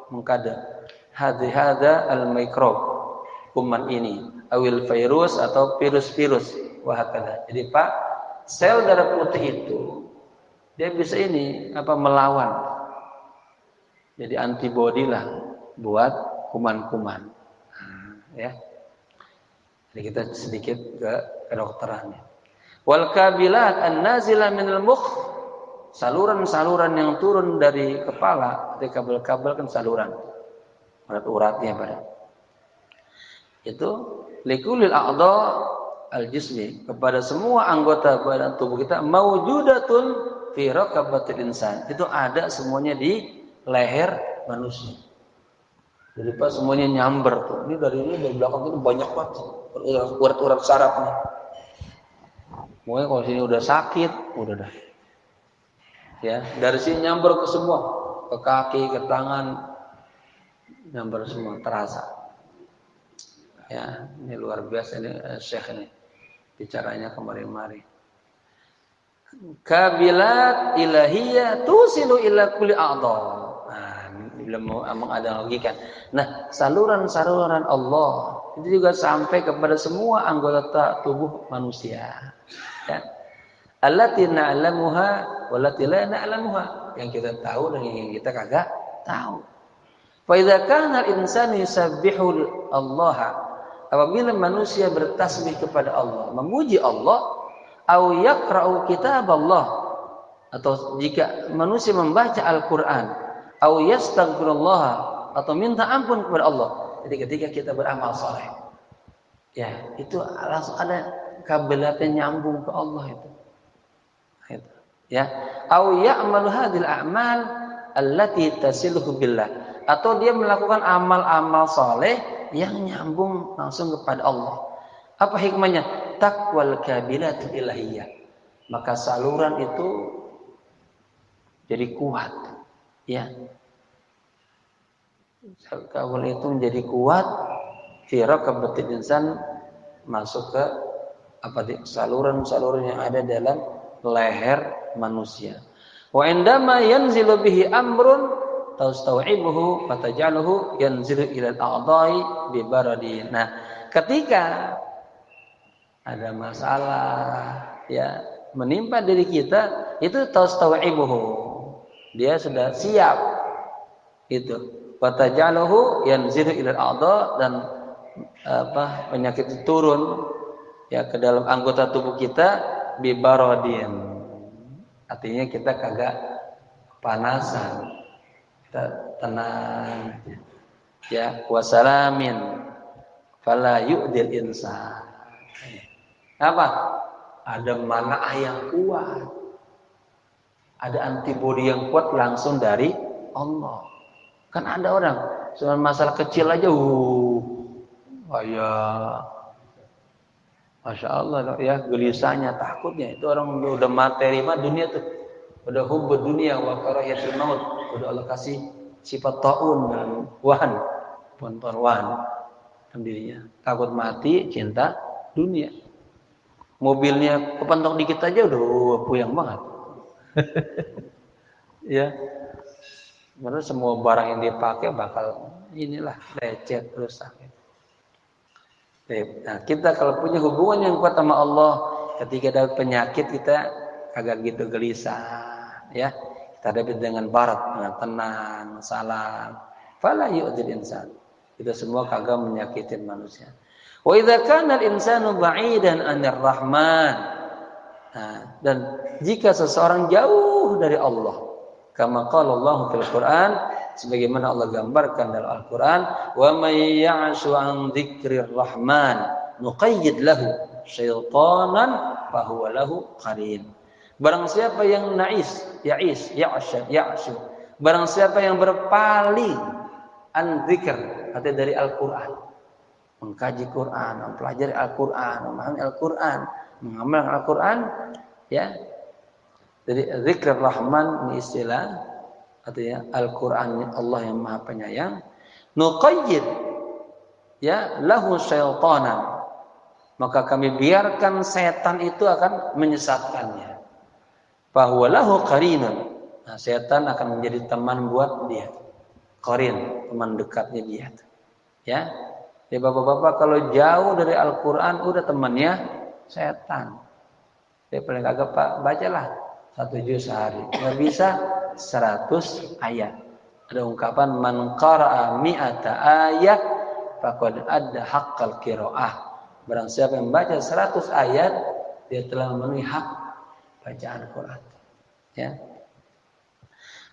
mengkada hadza al-mikrab, kuman ini, awil virus atau virus-virus, wahakala. Jadi Pak, sel darah putih itu dia bisa ini apa melawan. Jadi antibodi lah buat kuman-kuman. Ya. Jadi kita sedikit ke kedokterannya. Wal kabilat an-nazila minal mukh, saluran-saluran yang turun dari kepala, dari kabel-kabel kan saluran. Urat-uratnya pada. Itu likulil a'dha al-jismi, kepada semua anggota badan tubuh kita maujudatun fi raqabatil insan. Itu ada semuanya di leher manusia. Jadi pas semuanya nyamber tuh. Ini dari belakang itu banyak banget urat-urat sarafnya. Pokoknya kalau sini udah sakit, udah dah. Ya, dari sini nyamber ke semua, ke kaki, ke tangan, nyamber semua terasa. Ya, ini luar biasa ini Syekh ini bicaranya kemari-mari. Kabilat ilahiyah tusilu ila kulli a'dha. Nah, belum menganalogikan. Nah, saluran-saluran Allah itu juga sampai kepada semua anggota tubuh manusia. Ya. Allati na'lamuha wallati la na'lamuha, yang kita tahu dan yang kita kagak tahu. Fa idza kana al-insanu yusabbihu Allah, apabila manusia bertasbih kepada Allah, memuji Allah, au yaqra'u kitab Allah, atau jika manusia membaca Al-Qur'an, au yastaghfirullah, atau minta ampun kepada Allah. Jadi ketika kita beramal saleh, ya, itu langsung ada kabilatnya nyambung ke Allah itu. Itu. Ya, au ya'malu hadhil a'mal allati tasiluhu billah, atau dia melakukan amal-amal saleh yang nyambung langsung kepada Allah. Apa hikmahnya? Taqwal kabilatul ilahiyah. Maka saluran itu jadi kuat. Ya. Kabel itu menjadi kuat, fi raqabatil insan, masuk ke saluran-saluran yang ada dalam leher manusia. Wa indama yanzilu bihi amrun tastau'ibuhu fataj'aluhu yanzilu ila al-a'dha'i bi baradin. Nah, ketika ada masalah ya menimpa diri kita, itu tastau'ibuhu, dia sudah siap itu. Fataj'aluhu yanzilu ila al-a'dha', dan penyakit itu turun ya ke dalam anggota tubuh kita bi baradin. Artinya kita kagak kepanasan, kita tenang ya, wasalamin, fala yu'dil insan. Apa? Ada mana'ah yang kuat. Ada antibodi yang kuat langsung dari Allah. Kan ada orang soal masalah kecil aja kayak Masya Allah ya, gelisahnya, takutnya. Itu orang udah materi mah dunia tuh. Udah hubbud dunia wa karahiyatul maut. Udah Allah kasih sifat taun dan wahan. Ponton wahan dalam dirinya. Takut mati, cinta dunia. Mobilnya kepentok dikit aja udah puyeng banget. Ya. Menurut semua barang yang dipakai bakal inilah lecet, rusak. Nah, kita kalau punya hubungan yang kuat sama Allah, ketika ada penyakit kita agak gitu gelisah, ya. Kita hadapi dengan barat, dengan tenang, salam. Fala yu'dil insan. Kita semua kagak menyakitin manusia. Wa idza kana al-insanu ba'idan 'anir rahman. Nah, dan jika seseorang jauh dari Allah, kama qala Allah fil Quran, sebagaimana Allah gambarkan dalam Al-Quran, wa may ya'shu 'an dzikrir rahman nuqayyid lahu syaitanan fa huwa lahu qarin. Barang siapa yang ya'shu. Barang siapa yang berpaling an dzikr, artinya dari Al-Quran, mengkaji Quran, mempelajari Al-Quran, memahami Al-Quran, mengamalkan Al-Quran, ya. Jadi zikr rahman ini istilah, artinya Al-Quran Allah yang Maha Penyayang. Nuqayyid ya lahu syaitanan, maka kami biarkan setan itu akan menyesatkannya. Fahuwa lahu qarinun. Nah, setan akan menjadi teman buat dia. Qarin, teman dekatnya dia. Ya. Ya bapak-bapak kalau jauh dari Al-Quran udah temannya setan. Ya paling agak Pak bacalah 1 juz sehari. Nggak bisa 100 ayat. Ada ungkapan man qara'a mi'ata ayat faqad adda haqqal qiraah. Barang siapa yang membaca 100 ayat, dia telah memenuhi hak bacaan Quran. Ya.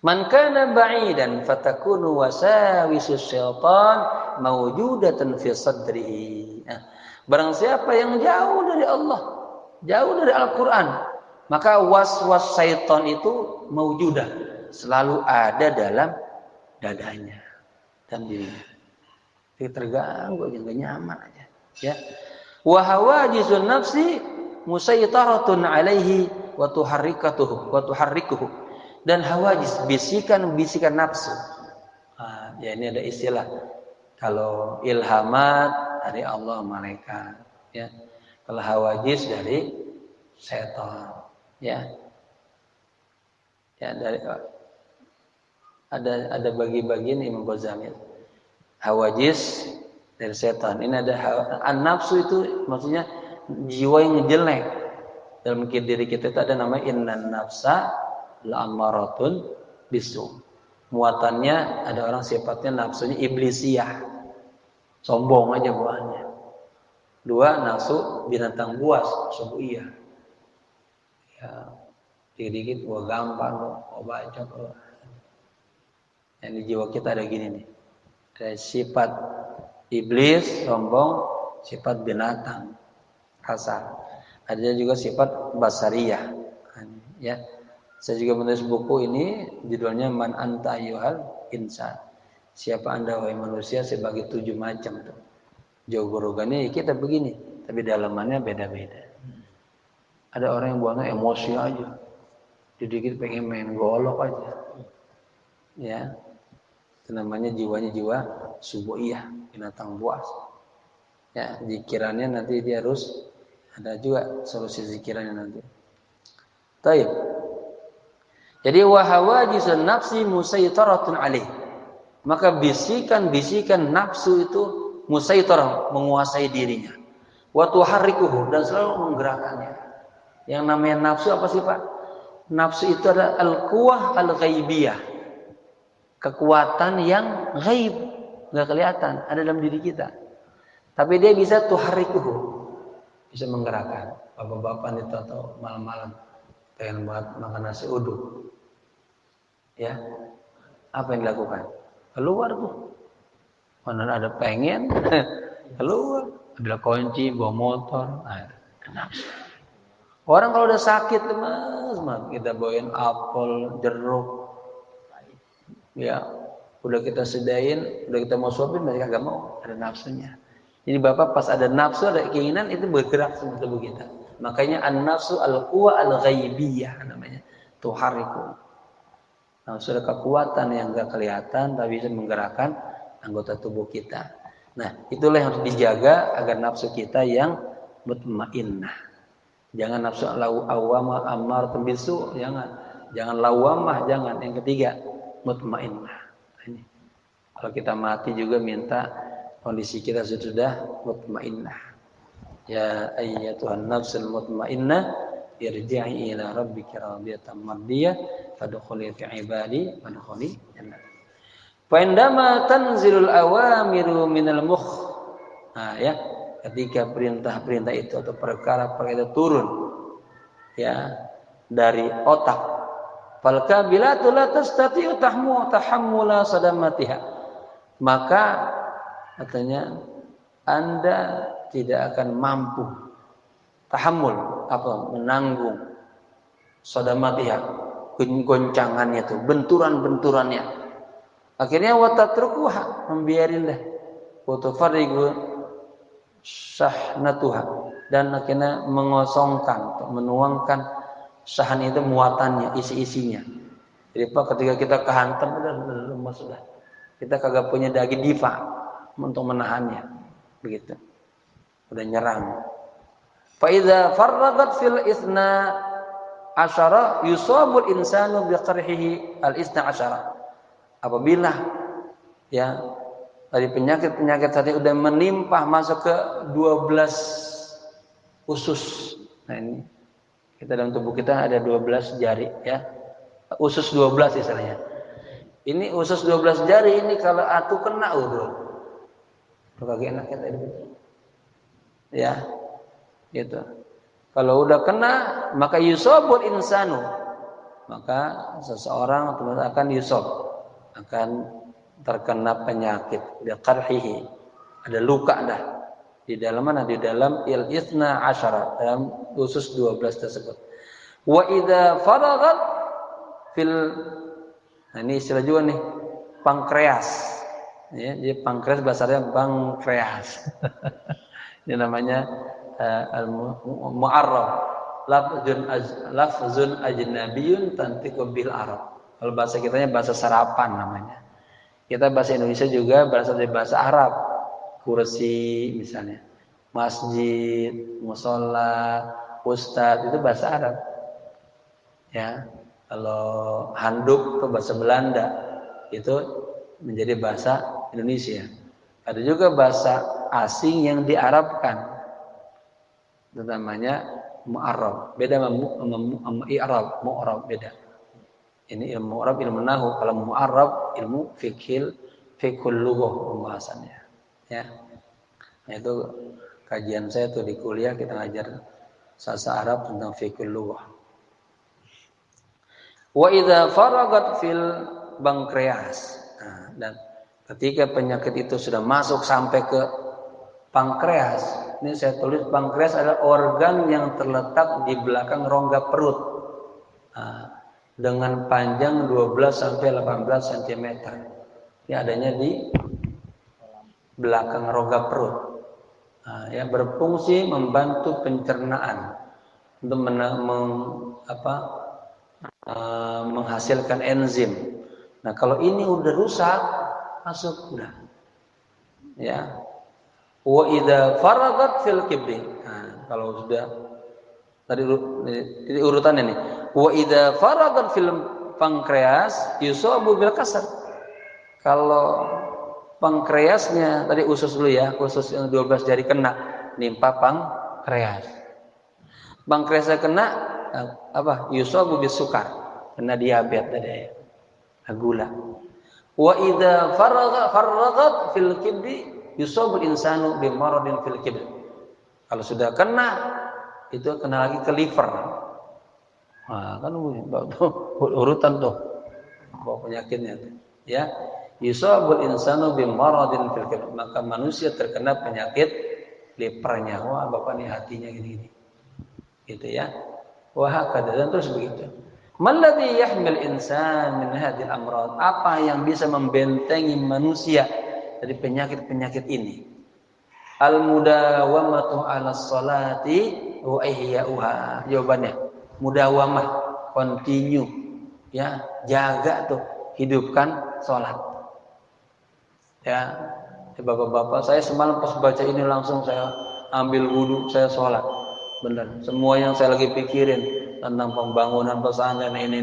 Man kana ba'idan fatakunu wasawisus syaitan mawjudatan fi sadrihi. Nah, barang siapa yang jauh dari Allah, jauh dari Al-Quran, maka was-was syaitan itu mawjudah, selalu ada dalam dadanya dan dirinya. Dia terganggu, enggak nyaman aja, ya. Wa hawajizun nafsi musaytaratun alaihi wa tuharrikuhu. Dan hawajis, bisikan nafsu. Nah, ya ini ada istilah. Kalau ilhamat dari Allah malaikat, ya. Kalau hawajis dari setan, ya. Ya dari ada bagi-bagian Imam Ghazali. Hawajis dari setan. Ini ada an-nafsu itu maksudnya jiwa yang jelek. Dalam diri kita itu ada nama innan nafsa la'amaratun bisu. Muatannya ada orang sifatnya nafsunya iblisiyah, sombong aja buahnya. 2 nafsu binatang buas, subuhiyah. Ya, dikit-dikit gua gampang lo, gua bacot lo. Yang di jiwa kita ada gini nih. Ada sifat iblis, sombong, sifat binatang, kasar. Ada juga sifat basariyah. Ya. Saya juga menulis buku ini, judulnya Man Anta Ayyuhal Insan. Siapa Anda wahai manusia, sebagai 7 macam tuh. Jogorogannya kita begini, tapi dalamannya beda-beda. Ada orang yang buangnya emosi aja, dikit pengen main golok aja. Ya, itu namanya jiwanya jiwa subuhiyah, binatang buas. Ya, zikirannya nanti dia harus ada juga solusi zikirannya nanti. Taib. Jadi wahawajizun nafsi musaytaratun alaih. Maka bisikan-bisikan nafsu itu musaytarah, menguasai dirinya. Wa tuharrikuhu, dan selalu menggerakkannya. Yang namanya nafsu apa sih Pak? Nafsu itu adalah al-quwah al-ghaibiyah. Kekuatan yang ghaib, enggak kelihatan, ada dalam diri kita. Tapi dia bisa tuharrikuhu, bisa menggerakkan. Bapak-bapak itu atau malam-malam pengen banget makan nasi uduk, ya, apa yang dilakukan? Keluar tuh, mana ada pengen, keluar, ambil kunci, bawa motor, nafsu. Orang kalau udah sakit lemas, kita bawain apel, jeruk, ya udah kita sedain, udah kita mau suapin, mereka gak mau, ada nafsunya. Jadi Bapak pas ada nafsu, ada keinginan, itu bergerak sama tubuh kita. Makanya an-nafsu al-quwa al-ghaibiyah namanya, tuhariku. Nafsu ada kekuatan yang gak kelihatan, tapi bisa menggerakkan anggota tubuh kita. Nah, itulah yang harus dijaga agar nafsu kita yang mutmainnah. Jangan nafsu awamah ammaratun bisu, jangan lawamah, jangan. Yang ketiga, mutmainnah. Ini. Kalau kita mati juga minta kondisi kita sudah mutmainnah. Ya ayyatuhan nafsul mutmainnah, irji'i ila rabbika radiyatan mardiyah, fadkhuli fi ibadi wadkhuli jannah. Fa indama tanzilul awamiru minal mukh. Nah, ya, ketika perintah-perintah itu atau perkara-perkara itu turun ya dari otak, fal kabilatu la tastati'u tahammula sadamatiha, maka katanya Anda tidak akan mampu tahammul, menanggung sadamatiha, goncangannya itu, benturan-benturannya. Akhirnya watatrukuha, membiarin dah, wa tufarrigu sahnatuha, dan akhirnya mengosongkan atau menuangkan sahn itu muatannya, isi-isinya. Jadi Pak, ketika kita kehantam udah lemas sudah. Kita kagak punya daging diva untuk menahannya. Begitu. Udah nyerang. Fa idza farragat fil isna asyara yusabul insanu bi qarhihi al isna asyara. Apabila ya dari penyakit-penyakit tadi udah menimpah masuk ke 12 usus. Nah ini kita dalam tubuh kita ada 12 jari ya. Usus 12 istilahnya. Ini usus 12 jari ini kalau atu kena udah. Kagak enak kita itu. Ya. Gitu. Kalau udah kena maka yusabul insanu. Maka seseorang akan yusab, akan terkena penyakit biqarhihi, ada luka dah di dalam mana, di dalam il-ithna asyara, dalam usus 12 tersebut. Wa idza faragat fil, nah ini istilah juga nih, pankreas ya, jadi pankreas bahasanya pankreas. Ini namanya al-mu'arrab, lafzun ajnabiyyun tantiqu bil arab. Kalau bahasa kitanya bahasa sarapan namanya. Kita bahasa Indonesia juga berasal dari bahasa Arab. Kursi misalnya, masjid, musola, ustadz itu bahasa Arab. Ya, kalau handuk itu bahasa Belanda, itu menjadi bahasa Indonesia. Ada juga bahasa asing yang diarabkan. Itu namanya mu'arrab. Beda sama i'rab, mu'arrab beda. Ini ilmu Arab, ilmu nahu. Kalau mu'arrab, ilmu fiqhul lughah pembahasannya. Ya. Nah, itu kajian saya tuh di kuliah, kita ngajar bahasa Arab tentang fiqhul lughah. Wa idza faragat fil pankreas. Nah, dan ketika penyakit itu sudah masuk sampai ke pankreas, ini saya tulis pankreas adalah organ yang terletak di belakang rongga perut. Nah, dengan panjang 12 sampai 18 cm. Ini adanya di belakang rongga perut. Nah, yang berfungsi membantu pencernaan untuk menghasilkan enzim. Nah, kalau ini udah rusak, masuk udah. Ya. Wa idza faragat fil kibri. Nah, kalau sudah tadi urutannya nih. Wa idza faragat fil pankreas yusabu bil kasar. Kalau pankreasnya tadi usus dulu ya, usus yang 12 jari kena, nimpa pankreas. Pankreasnya kena yusabu bis sukar, kena diabetes tadi, gula. Wa idza faragat fil kibri yusabul insanu bi maradin fil kibri. Kalau sudah kena, itu kena lagi ke liver. Nah, kan urutan tuh bawa penyakitnya tuh. Ya. Yusabul insanu bimaradin fil qalbi, maka manusia terkena penyakit lepernya. Wah, Bapak nih hatinya gini-gini. Gitu ya. Wa hakadha, dan terus begitu. Malladhi yahmil insan min hadhil amrad? Apa yang bisa membentengi manusia dari penyakit-penyakit ini? Al mudawamatu 'ala sholati wa ihya'uha. Jawabannya, mudawamah, continue. Ya, jaga tuh, hidupkan salat. Ya, Bapak-bapak, saya semalam pas baca ini langsung saya ambil wudu, saya sholat. Benar, semua yang saya lagi pikirin tentang pembangunan pesantren ini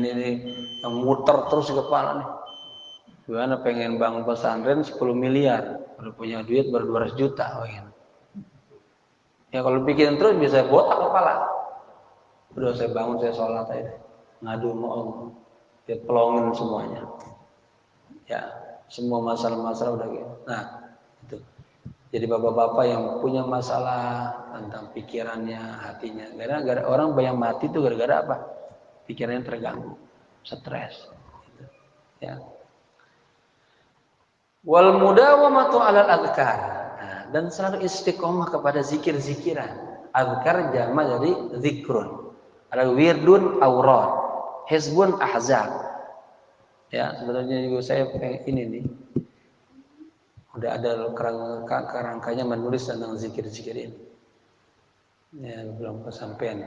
yang muter terus di kepala nih. Gimana pengen bangun pesantren 10 miliar, kalau punya duit baru 200 juta. Ya kalau pikirin terus bisa botak kepala. Udah saya bangun, saya sholat aja, ngadu sama Allah, dia pelongin semuanya. Ya, semua masalah-masalah udah gitu. Nah, itu. Jadi bapak-bapak yang punya masalah tentang pikirannya, hatinya, gara-gara orang banyak mati itu gara-gara apa? Pikirannya terganggu, stres. Gitu. Ya. Wal mudawamatu 'alal adhkar. Nah, dan selalu istiqomah kepada zikir-zikiran. Adhkar jama' dari zikrun. Ada wirdun awrad, hizbun ahzab. Ya, sebenarnya juga saya ini nih. Udah ada kerangkanya menulis tentang zikir-zikir ini. Ya, belum kesampaian.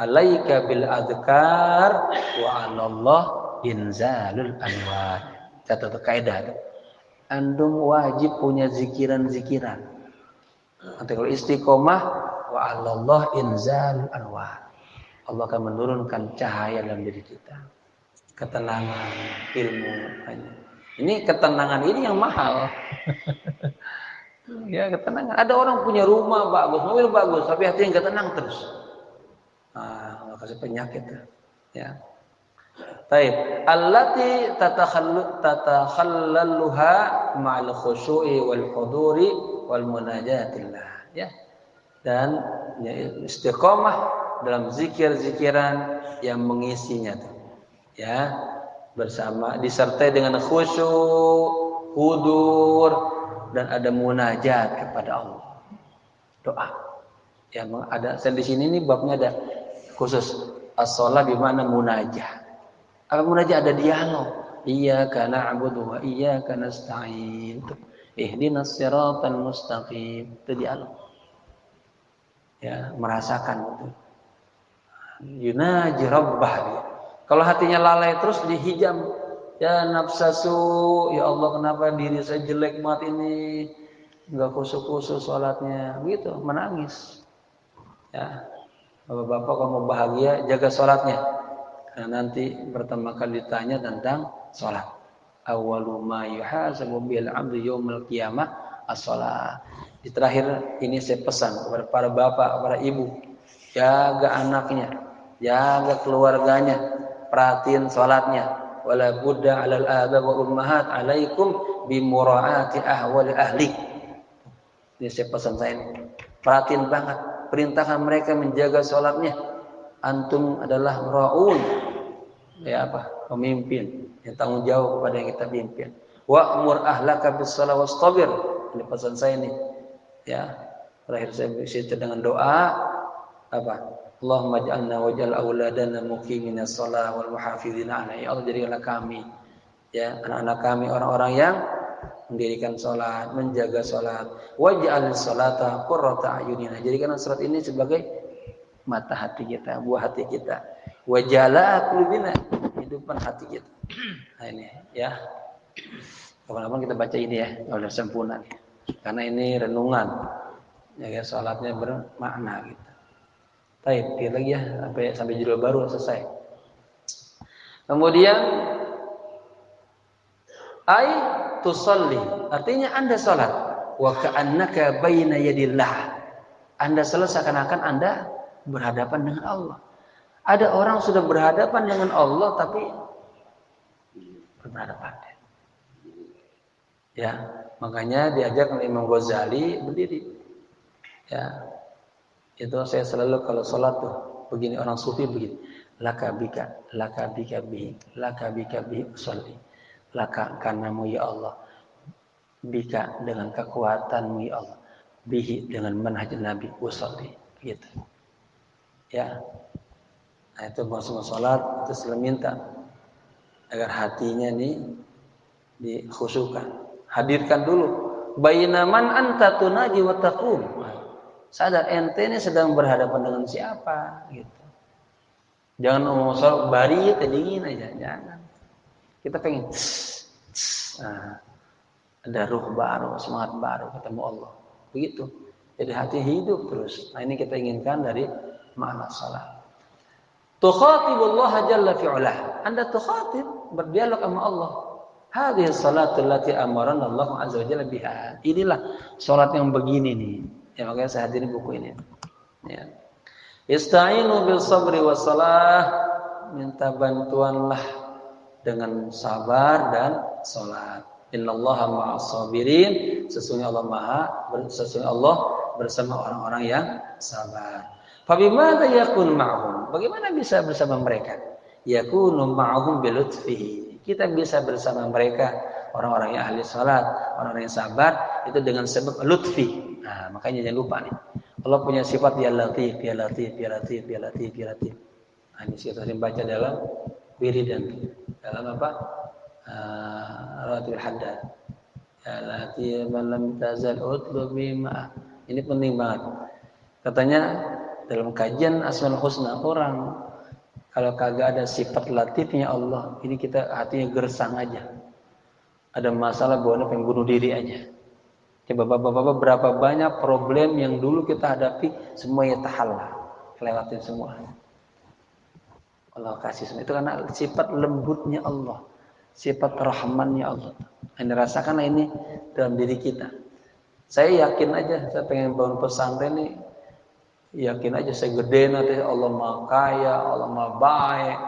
Alaika bil adhkar wa 'alallah inzalul anwar. Catat kaidah itu. Antum wajib punya zikiran-zikiran. Nanti kalau istiqomah wa 'alallah inzalul anwar. Allah akan menurunkan cahaya dalam diri kita. Ketenangan, ilmu. Ini ketenangan ini yang mahal. Ya, ketenangan. Ada orang punya rumah bagus, mobil bagus, tapi hatinya nggak tenang terus. Allah kasih penyakit. Ya. Taib. Allati tatakhallaluha ma'al khushu'i wal huduri wal munajatillah. Ya. Dan ya, istiqomah dalam zikir-zikiran yang mengisinya tuh. Ya, bersama disertai dengan khusyuk, hudur, dan ada munajat kepada Allah. Doa. Ya, ada di sini nih babnya ada khusus as-shalah di mana munajat. Apa munajat? Ada dialog. Iyyaka na'budu wa iyyaka nasta'in. Ihdinas siratal mustaqim. Itu dialog. Ya, merasakan itu. Yunaji rabbah dia. Kalau hatinya lalai terus dihijam, ya nafsasu, ya Allah kenapa diri saya jelek banget ini, enggak khusyuk-khusyuk sholatnya, begitu, menangis. Ya, bapak-bapak kalau mau bahagia jaga sholatnya, karena nanti pertama kali ditanya tentang sholat. Awwalu ma yuhasabu bil 'abdu yaumil qiyamah as-shalah. Di terakhir ini saya pesan kepada para bapak, para ibu, jaga anaknya, jaga keluarganya. Perhatiin salatnya. Wala budda 'alal aba wa ummahat 'alaikum bi mura'ati ahwali ahli. Ini saya pesan saya ini. Perhatiin banget, perintahkan mereka menjaga salatnya. Antum adalah raun. Ya apa? Pemimpin yang tanggung jawab kepada yang kita pimpin. Wa'mur ahlaka bis shalah wastabir. Ini pesan saya ini. Ya. Terakhir saya bercerita dengan doa apa? Allahumma ja'alna waj'al auladana muqiminas shalah wal muhafizina 'alaiha. Ya Allah, jadikanlah kami, ya, anak-anak kami orang-orang yang mendirikan salat, menjaga salat. Waj'alis salata qurrata a'yunina. Jadikanlah salat ini sebagai mata hati kita, buah hati kita. Wajala qulubina, hidupan hati kita. Nah ini ya. Kapan-kapan kita baca ini ya, kalau sempurna. Karena ini renungan. Ya, salatnya bermakna gitu. Baik, lihat lagi ya sampai judul baru selesai. Kemudian ai tusalli, artinya Anda salat wa ka'annaka baina yadillah. Anda salat seakan-akan Anda berhadapan dengan Allah. Ada orang sudah berhadapan dengan Allah tapi berhadapan. Ya, makanya diajak oleh Imam Ghazali berdiri. Ya. Itu saya selalu kalau sholat tuh begini, orang sufi begini, laka bika bihi usolli, laka karenamu ya Allah, bika dengan kekuatanmu ya Allah, bihi dengan manhaj Nabi usolli, gitu. Ya, nah itu maksud salat itu selalu minta agar hatinya dikhusyukkan. Hadirkan dulu bainaman anta tunaji wa taqum. Sadar ente ini sedang berhadapan dengan siapa gitu. Jangan ngomong salat bari dingin aja, jangan. Kita pengen ada ruh baru, semangat baru ketemu Allah. Begitu. Jadi hati hidup terus. Nah, ini kita inginkan dari makna salat. Tukhatibullah jalla fi'ulah. Anda tukhatib, berdialog sama Allah. Hadhihi salatul lati amarana Allah azza wa jalla biha. Inilah salat yang begini nih. Ya makanya saya hadirin buku ini. Ya. Ista'inu bil sabri was salah. Minta bantuanlah dengan sabar dan salat. Innallaha ma'as sabirin. Sesungguhnya Allah bersama orang-orang yang sabar. Fabimana yakun ma'hum? Bagaimana bisa bersama mereka? Yakunu ma'hum bilutfihi. Kita bisa bersama mereka orang-orang yang ahli salat, orang-orang yang sabar itu dengan sebab lutfi. Nah, makanya jangan lupa nih. Allah punya sifat ya latif, ya latif, ya latif, ya latif, ya latif. Nah, ini kita sering baca dalam wiridan, dalam apa? Rawatul Haddad. Ya latif lam tazal utlubi ma. Ini penting banget. Katanya dalam kajian Asmaul Husna, orang kalau kagak ada sifat latifnya Allah, ini kita hatinya gersang aja. Ada masalah bahwa pengen bunuh diri aja. Coba bapak-bapak berapa banyak problem yang dulu kita hadapi semuanya tahalla, lewatin semua. Allah kasih semua itu karena sifat lembutnya Allah, sifat rahmannya Allah. Ini rasakanlah ini dalam diri kita. Saya yakin aja, saya pengen bangun pesantren nih. Yakin aja saya gede nanti Allah maha kaya, Allah maha baik,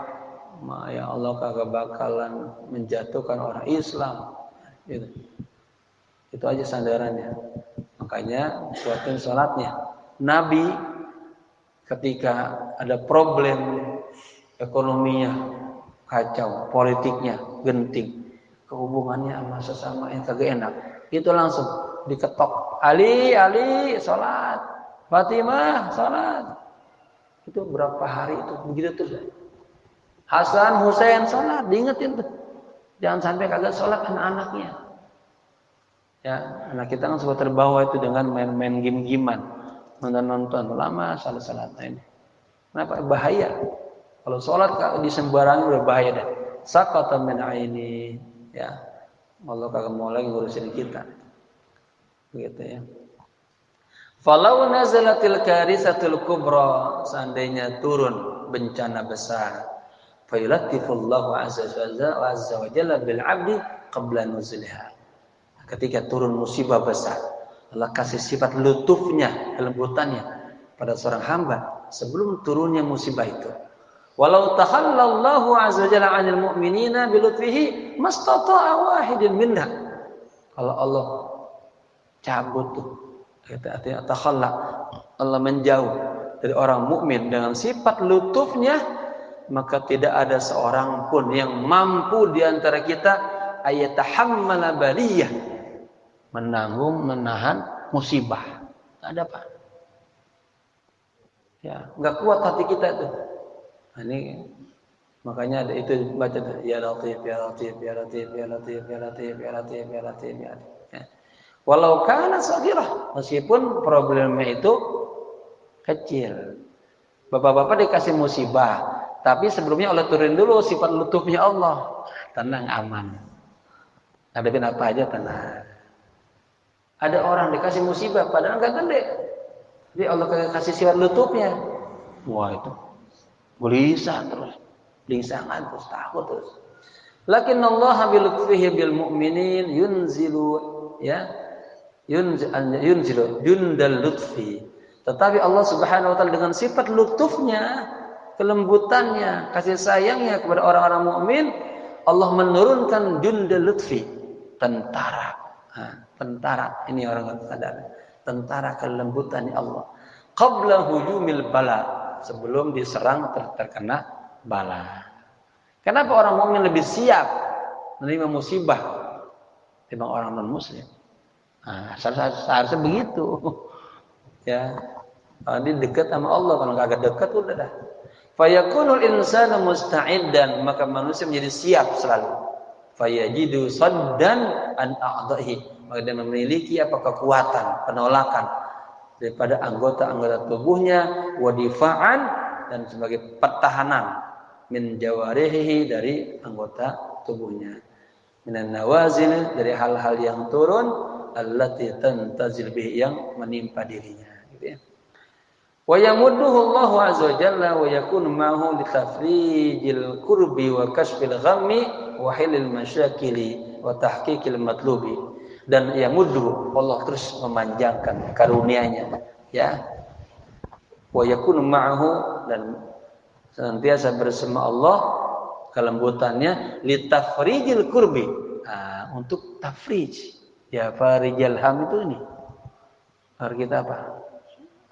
ya Allah kagak bakalan menjatuhkan orang Islam. Gitu. Itu aja sandarannya. Makanya kuatin salatnya. Nabi ketika ada problem ekonominya kacau, politiknya genting, kehubungannya sama sesama yang kagak enak, itu langsung diketok. Ali salat. Fatimah salat. Itu berapa hari itu begitu terus. Hasan Husain salat, diingetin tuh. Jangan sampai kagak salat anak-anaknya. Ya, anak kita kan suka terbawa itu dengan main-main game-giman, nonton lama salat-salat ini. Kenapa? Bahaya. Kalau salat di sembarangan udah bahaya dah. Saqata min aini, ya. Allah kagak mau lagi ngurusin kita. Begitu ya. Falau nazalatil karisatul kubra, seandainya turun bencana besar, fayulatifullahu azza wa jalla bil 'abdi qabla nuzulha. Ketika turun musibah besar, Allah kasih sifat lutufnya, kelembutannya pada seorang hamba sebelum turunnya musibah itu. Walau takhallallahu azza wa jalla 'anil mu'minina bi lutfihi mastata'a wahidun minna. Kalau Allah cabut tuh, artinya takhalla, Allah menjauh dari orang mukmin dengan sifat lutufnya, maka tidak ada seorang pun yang mampu di antara kita ayatahammala baliyah, menahan musibah. Enggak ada, Pak. Ya, enggak kuat hati kita itu. Nah, ini makanya ada itu baca ya latif ya latif ya latif ya latif ya latif ya latif ya latif ya latif. Walau kana saghirah, meskipun problemnya itu kecil. Bapak-bapak dikasih musibah, tapi sebelumnya Allah turunin dulu sifat lutufnya Allah. Tenang, aman. Hadapin apa aja tenang. Ada orang dikasih musibah padahal enggak gede. Jadi Allah kasih sifat lutufnya. Wah, itu gelisah terus. Lingsangan terus, takut terus. Lakin Allah bi lutfihi bil mu'minin yunzilu, ya. Yunzilu jundal lutfi. Tetapi Allah Subhanahu wa taala dengan sifat lutufnya, kelembutannya, kasih sayangnya kepada orang-orang mukmin, Allah menurunkan jundal lutfi, tentara. Tentara, ini orang sadar. Tentara kelembutannya Allah. Qabla hujumil bala, sebelum diserang terkena bala. Kenapa orang mukmin lebih siap menerima musibah timbang orang non muslim. Nah, seharusnya begitu. Ya. Dia dekat sama Allah, kalau enggak dekat udah dah. Fayakunul insanu musta'iddan, maka manusia menjadi siap selalu. Fayajidu saddan an a'dhahi, maka dia memiliki kekuatan penolakan daripada anggota-anggota tubuhnya, wa difa'an, dan sebagai pertahanan min jawarihi, dari anggota tubuhnya, minan nawazil, dari hal-hal yang turun, allati tantazil bihi, yang menimpa dirinya, gitu ya. Wa yamudduhu Allahu azza wa jalla wa yakunu ma'ahu li tafrijil kurbi wa kashfil ghammi wa hilil masyakili wa tahqiqil matlubi. Dan yamudduhu, Allah terus memanjangkan karunia-Nya, ya. Wa yakunu ma'ahu, dan senantiasa bersama Allah kelembutannya, li tafrijil kurbi, untuk tafrij, ya. Farijal ham itu ini harus kita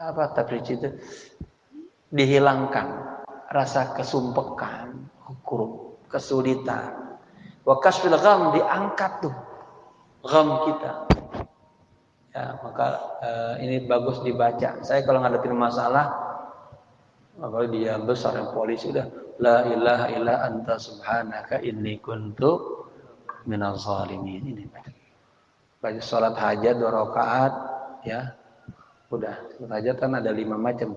apa tafrij itu? Dihilangkan rasa kesumpekan, kesulitan. Wa kasfil gham, diangkat tuh gham kita. Ya, maka ini bagus dibaca. Saya kalau ngadepin masalah, apalagi dia besar yang polisi, udah la ilaha illa anta subhanaka inni kuntu minaz zalimin. Ini baca salat hajat 2 rakaat, ya. Udah, salat hajat kan ada 5 macam.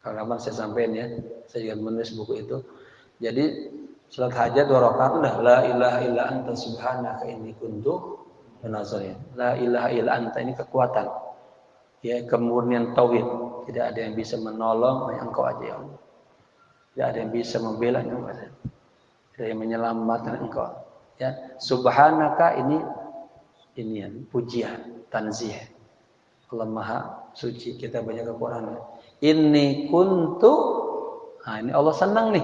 Kalau saya sampaikan, ya, saya juga menulis buku itu. Jadi salat hajat 2 rakaat udah la ilaha illa anta subhanaka inni kuntu minaz zalimin. La ilaha illa anta, ini kekuatan, ya, kemurnian tauhid. Tidak ada yang bisa menolong hanya Engkau aja, ya Allah. Tidak ada yang bisa membela Engkau aja. Tidak ada yang menyelamatkan Engkau, ya. Subhanaka, ini pujian, tanzih. Allah Maha Suci, kita baca ke Quran. Inni kuntu, ini Allah senang nih.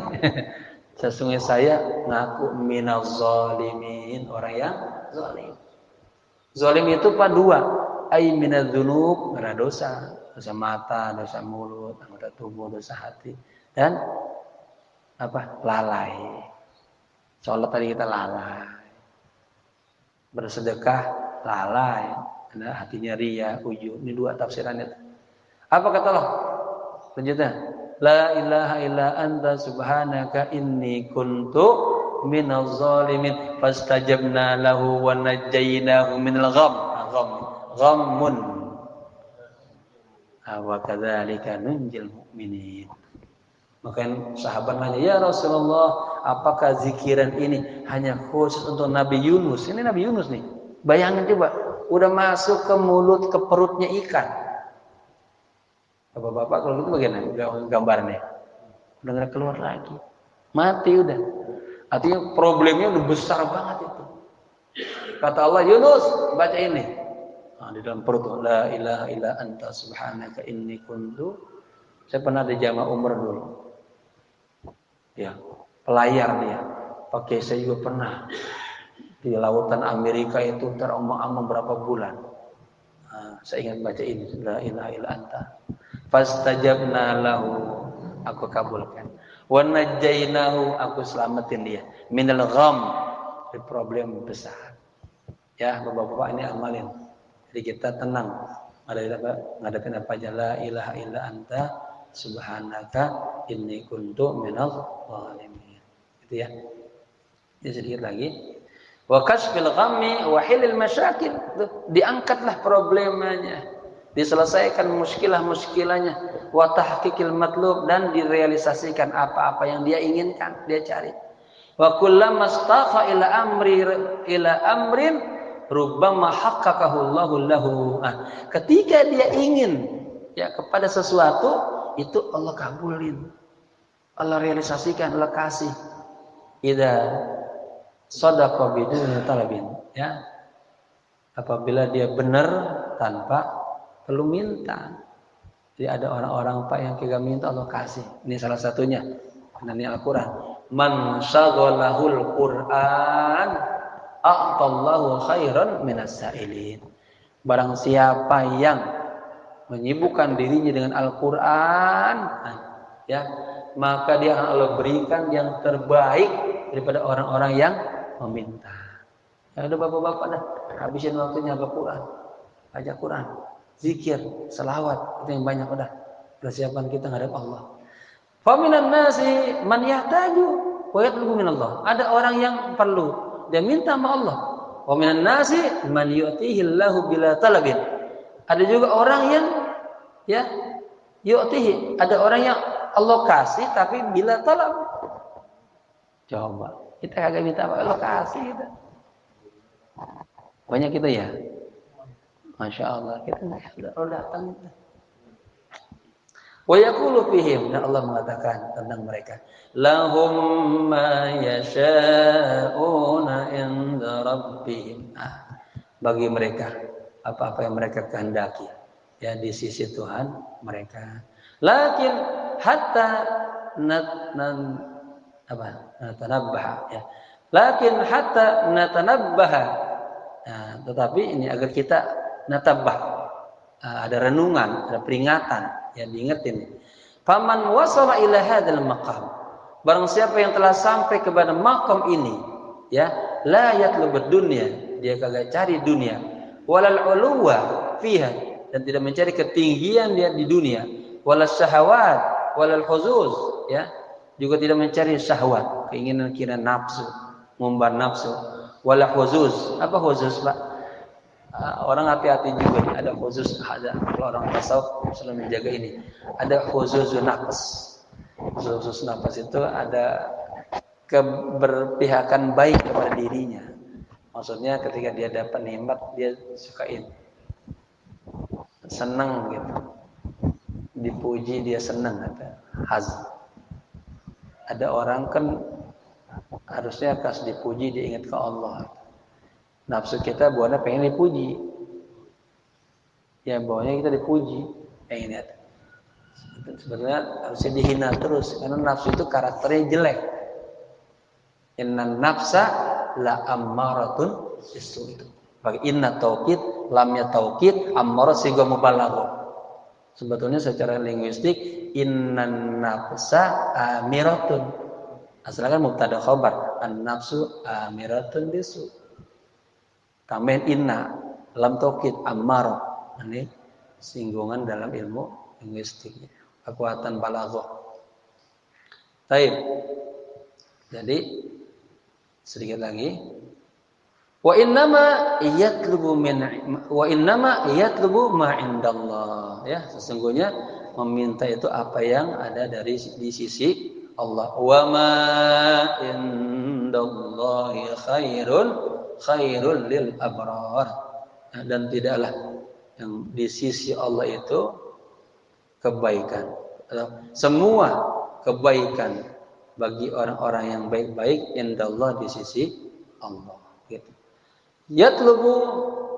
Sesungguhnya saya ngaku minaz zalimin, orang yang zalim. Zalim itu dua, ai minadz-dzunub, karena dosa mata, dosa mulut, anggota tubuh, dosa hati, dan lalai. Sholat tadi kita lalai, bersedekah lalai, karena hatinya riya, ujub. Ini 2 tafsirannya. Apa kata Allah? Lanjutnya, la ilaha illa anta subhanaka inni kuntu minaz zalimin fastajabna lahu wa najjaynahu minal ghammun wa kadzalika nunjil mu'minin. Maka sahabat nanya, ya Rasulullah, apakah zikiran ini hanya khusus untuk Nabi Yunus? Ini Nabi Yunus nih. Bayangin coba, udah masuk ke mulut, ke perutnya ikan. Bapak-bapak kalau gitu bagaimana gambarnya? Udah nggak keluar lagi, mati udah. Artinya problemnya udah besar banget itu. Kata Allah, Yunus, baca ini. Di dalam perut, la ilaha illa anta subhanaka inni kuntu. Saya pernah di jamaah umrah dulu. Ya, pelayar dia. Pakai saya juga pernah di lautan Amerika itu terombang-ambing berapa bulan. Saya ingat baca ini, la ilaha illa anta. Fastajabna lahu, aku kabulkan. Wa najjaynahu, aku selamatin dia. Minal gham, dari problem besar. Ya, bapak-bapak, ini amalin. Jadi kita tenang. Ngadepin apa aja, la ilaha illa anta subhanaka inni kuntu minaz zalimin. Gitu ya. Ini sedikit lagi. Wa kashfil ghammi wa hilil masyakil. Diangkatlah problemanya, diselesaikan muskilah-muskilahnya, wa tahqiqil matlub, dan direalisasikan apa-apa yang dia inginkan, dia cari. Wa kullama staqa ila amrin rubbama haqqaqahu Allahu lahu. Ketika dia ingin, ya, kepada sesuatu, itu Allah kabulin, Allah realisasikan, Allah kasih. Idza shadaqa biduni talabin, ya, apabila dia benar tanpa perlu minta. Jadi ada orang-orang Pak yang kagak minta, Allah kasih. Ini salah satunya. Ini Al-Quran. Man syaghalahul Quran a'tallahu khairan minas sa'ilin. Barang siapa yang menyibukkan dirinya dengan Al-Quran, ya, maka dia akan Allah berikan yang terbaik daripada orang-orang yang meminta. Ya udah bapak-bapak dah, habisin waktunya Quran, baca Quran, zikir, selawat, itu yang banyak udah. Persiapan kita ngadep Allah. Faminan nasi man yahtaju wa yatlubu minallah. Ada orang yang perlu, dia minta sama Allah. Wa minan nasi man yu'tihi Allahu bila talabin. Ada juga orang yang ya yu'tihi, ada orang yang Allah kasih tapi bila talab. Coba, kita kagak minta apa Allah kasih kita. Banyak kita ya. Masya Allah, kita enggak datang. Wa yaqulu fihim, dan Allah mengatakan tentang mereka, lahum ma yasha'una inda rabbihim. Bagi mereka apa-apa yang mereka kehendaki ya di sisi Tuhan mereka. Lakin hatta natanabbaha ya. Lakin hatta natanabbaha. Nah, tetapi ini agar kita natabah, ada renungan, ada peringatan, ya diingetin. Faman wasala ila hadzal maqam, barang siapa yang telah sampai kepada maqam ini, ya, la yatlubud dunya, dia kagak cari dunia, walal uluwa fiha, dan tidak mencari ketinggian dia di dunia, walas syahawat, walal huzuz, ya, juga tidak mencari syahwat, keinginan nafsu, ngumbar nafsu, wala huzuz. Apa huzuz, Pak? Orang hati-hati juga nih, ada khusus, ada kalau orang tasawuf selalu menjaga ini. Ada khusus nafas. Khusus nafas itu ada keberpihakan baik kepada dirinya. Maksudnya ketika dia dapat nikmat dia sukain, senang gitu. Dipuji dia senang, ada haz. Ada orang kan harusnya kas dipuji dia ingat ke Allah. Nafsu kita buahnya pengen dipuji, ya bawahnya kita dipuji, pengen lihat. Sebenarnya harusnya dihina terus, karena nafsu itu karakternya jelek. Inna nafsa la ammaratun bisu itu. Bagi inna taukid, lamnya taukid, ammarah siga mubalaghah. Sebetulnya secara linguistik inna nafsa amiratun. Asalnya kan mubtada khabar, an nafsu amiratun bisu. Tambahin inna, lam taukid, ammarah. Ini singgungan dalam ilmu linguistik, kekuatan balaghah. Baik. Jadi sedikit lagi. Wa innama yatlubu ma indallah. Ya, sesungguhnya meminta itu apa yang ada dari di sisi Allah. Wa ma indallahi khairul lil abrar, dan tidaklah yang di sisi Allah itu kebaikan, semua kebaikan bagi orang-orang yang baik-baik indallah di sisi Allah gitu. Yatlubu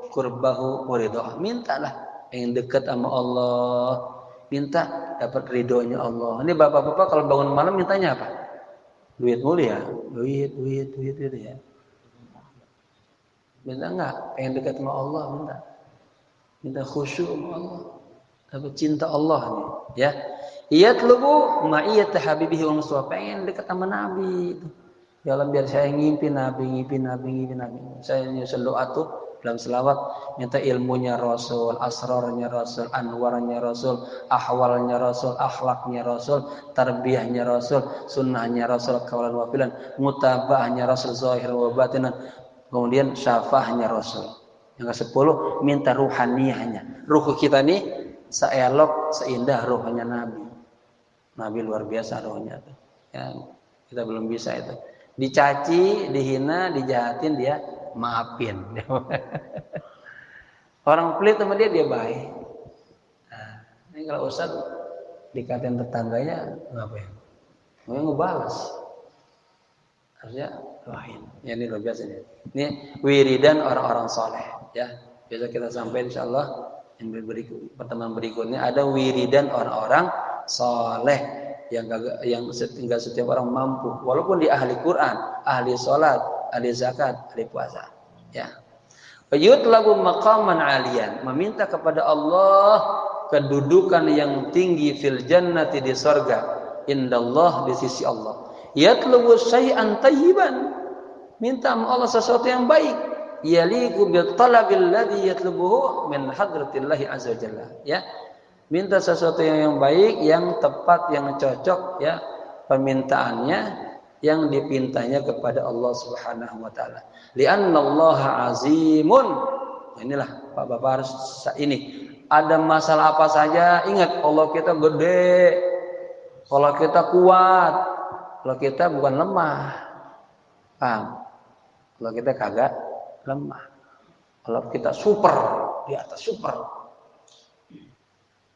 qurbahu wa ridha, mintalah yang dekat sama Allah, minta dapat ridhonya Allah. Ini bapak-bapak kalau bangun malam mintanya apa? Duit mulia, duit ya. Minta enggak, pengen dekat sama Allah, minta khusyuk sama Allah, dapat cinta Allah nih, ya. Yatlubu ma'iyat habibihi wa mustafa, pengen dekat sama Nabi itu. Ya Allah, biar saya ngimpi Nabi. Saya nyusul doa tuh dalam selawat, minta ilmunya Rasul, asrarnya Rasul, anwarnya Rasul, ahwalnya Rasul, akhlaknya Rasul, tarbiyahnya Rasul, sunnahnya Rasul, kawalan wa filan, mutaba'ahnya Rasul zahir wa batinan. Kemudian syafahnya Rasul. Yang ke-10 minta ruhaniyahnya. Ruh kita nih seelok, seindah ruhnya Nabi. Nabi luar biasa ruhnya tuh. Ya, kita belum bisa itu. Dicaci, dihina, dijahatin dia maafin. Orang pelit sama dia baik. Nah, ini kalau Ustaz dikatain tetangganya ngapain? Mau ngebalas. Harusnya doain. Ya, ini luar biasa nih. Ini wiridan orang-orang soleh, ya. Besok kita sampai insyaallah pertemuan berikutnya ada wiridan orang-orang soleh yang enggak setiap orang mampu, walaupun di ahli Quran, ahli sholat, ahli zakat, ahli puasa, ya. Yutlabu maqaman aliyan, meminta kepada Allah kedudukan yang tinggi fil jannati di surga, indallah di sisi Allah. Yatlubu syai'an tayyiban, Minta sama Allah sesuatu yang baik. Yaliqu bil talabil ladzi yatlubuhu min hadratillahi azza wajalla. Ya. Minta sesuatu yang baik, yang tepat, yang cocok ya permintaannya yang dipintanya kepada Allah Subhanahu wa taala. Li'anna Allah azimun. Inilah Pak Bapak harus ini. Ada masalah apa saja, ingat Allah kita gede, Allah kita kuat, Allah kita bukan lemah. Paham? Allah kita kagak lemah. Allah kita super, di atas super.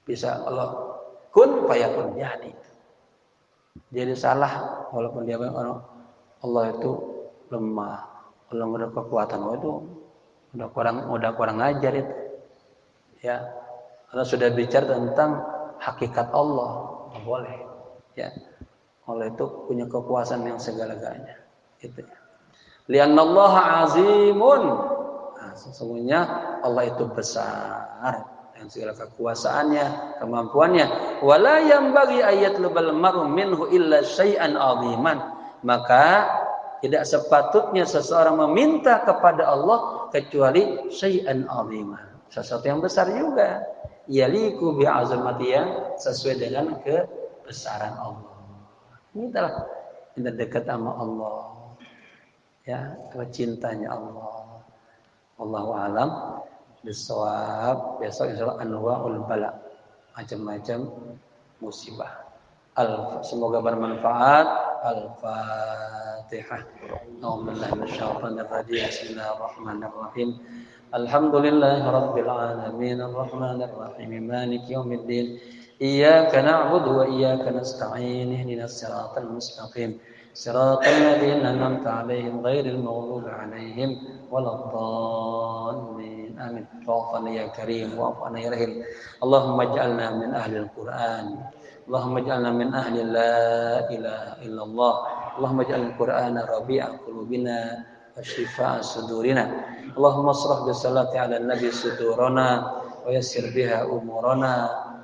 Bisa Allah kun fayakun jadi. Jadi salah walaupun dia orang Allah itu lemah, Allah nggak ada kekuatan, itu udah kurang ajar itu. Ya, Allah sudah bicara tentang hakikat Allah, nggak boleh. Ya, Allah itu punya kekuasaan yang segala-galanya. Itu. Li'annallaha azimun. Nah, sesungguhnya Allah itu besar dan segala kekuasaannya, kemampuannya. Wala yanbaghi ayatlubal mar'u minhu illa syai'an 'aziman. Maka tidak sepatutnya seseorang meminta kepada Allah kecuali syai'an 'aziman. Sesuatu yang besar juga. Yaliku bi'azamatihi, sesuai dengan kebesaran Allah. Mintalah, minta dekat sama Allah. Ya, cintanya Allah. Wallahu a'lam bissawab. Besok insyaallah anwa'ul bala, macam-macam musibah. Semoga bermanfaat. Al-Fatihah. A'udzubillahi minasyaitonir rajim. Bismillahirrahmanirrahim. Alhamdulillahi rabbil alamin arrahmanir rahim maliki yaumiddin. Iyyaka na'budu wa iyyaka nasta'in ihdinas siratal mustaqim. صراط الذين أنعمت عليهم غير المغضوب عليهم ولا الضالين آمين. واعف عنا يا كريم واعف عنا يا رحيم. اللهم اجعلنا من أهل القرآن. اللهم اجعلنا من أهل لا إله إلا الله. اللهم اجعل القرآن ربيع قلوبنا وشفاء صدورنا. اللهم اصرح بالصلاة على النبي صدورنا ويسر بها أمورنا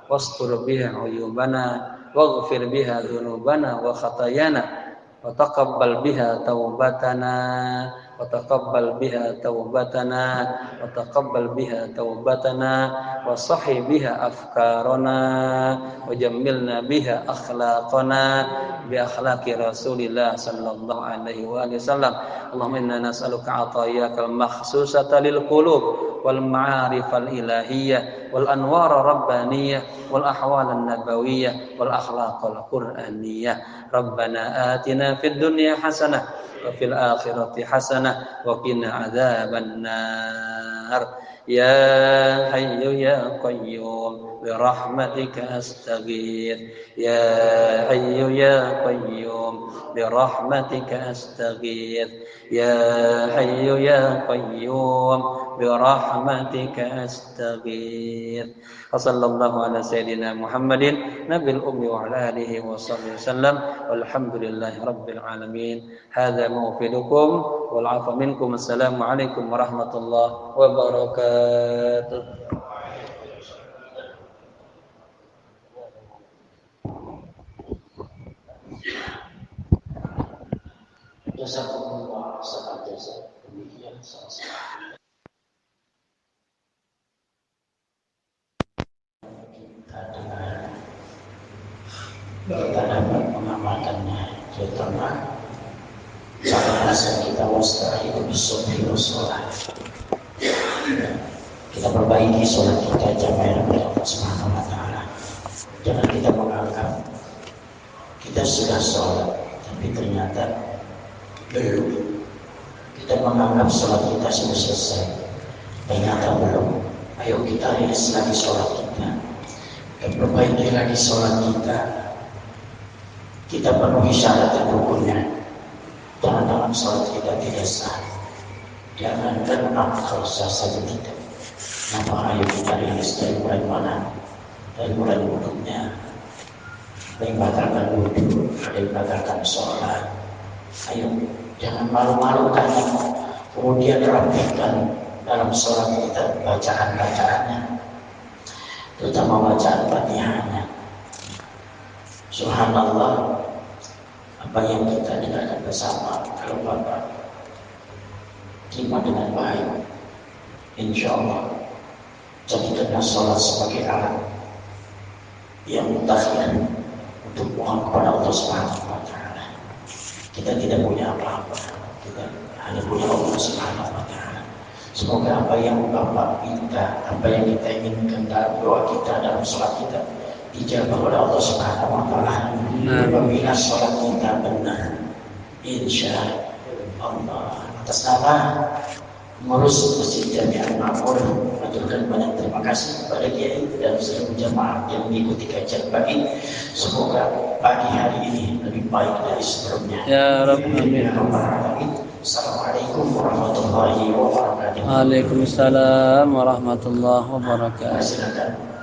واستر بها عيوبنا واغفر بها ذنوبنا وخطايانا وتقبل بها توبتنا وتقبل بها توبتنا وتقبل بها توبتنا وصحي بها أفكارنا وجملنا بها أخلاقنا بأخلاق رسول الله صلى الله عليه وآله وسلم. اللهم إنا نسألك عطاياك المخصوصة للقلوب والمعارف الإلهية والأنوار الربانية والأحوال النبوية والأخلاق القرآنية. ربنا آتنا في الدنيا حسنة وفي الآخرة حسنة وقنا عذاب النار. يا حي يا قيوم برحمتك أستغيث. يا حي يا قيوم برحمتك أستغيث. يا حي يا قيوم برحمتك أستغيث. وصلى الله على سيدنا محمد نبي الأمي وعلى آله وصحبه وسلم والحمد لله رب العالمين. هذا موفدكم والعفو منكم. السلام عليكم ورحمة الله وبركاته. Jazakumullah sangat jasa. Demikian sama-sama. Kita dapat mengamalkannya, terutama salah asal kita wasta'idu bis-sabri was-shalah. Kita perbaiki sholat kita jamaah kepada Allah Subhanahu wa taala. Jangan kita menganggap kita sudah sholat tapi ternyata belum. Kita menganggap sholat kita sudah selesai, ternyata belum. Ayo kita rilis lagi sholat kita dan perbaiki lagi sholat kita. Kita penuhi syarat dan rukunnya. Jangan dalam sholat kita tidak sah. Jangankan akal sah saja tidak. Maka ayo kita rilis dari mulai mana? Dari mulai wudhunya. Ada yang batalkan wudhu, ada yang batalkan sholat. Ayo, jangan malu-malu karena kemudian rapikan dalam sholat kita bacaan-bacaannya, terutama bacaan Fatihahnya. Subhanallah, apa yang kita dengarkan bersama kalau Bapak terima dengan baik. Insya Allah jadikanlah sholat sebagai alat yang mutakhir untuk mohon kepada Allah Subhanahu wa Ta'ala. Kita tidak punya apa-apa, kita hanya punya Allah Subhanahu wa Ta'ala. Semoga apa yang Bapak minta, apa yang kita inginkan dalam doa kita, dalam sholat kita, dijawab oleh Allah Subhanahu wa Ta'ala. Apabila sholat kita benar, insya Allah, atas nama mengurus Masjid Jami'ah Makmur, mengaturkan banyak terima kasih kepada Kiai dan seluruh jamaah yang mengikuti kajian pagi. Semoga pagi hari ini lebih baik dari sebelumnya. Ya Rabbi. Assalamualaikum warahmatullahi wabarakatuh. Waalaikumsalam warahmatullahi wabarakatuh. Silakan.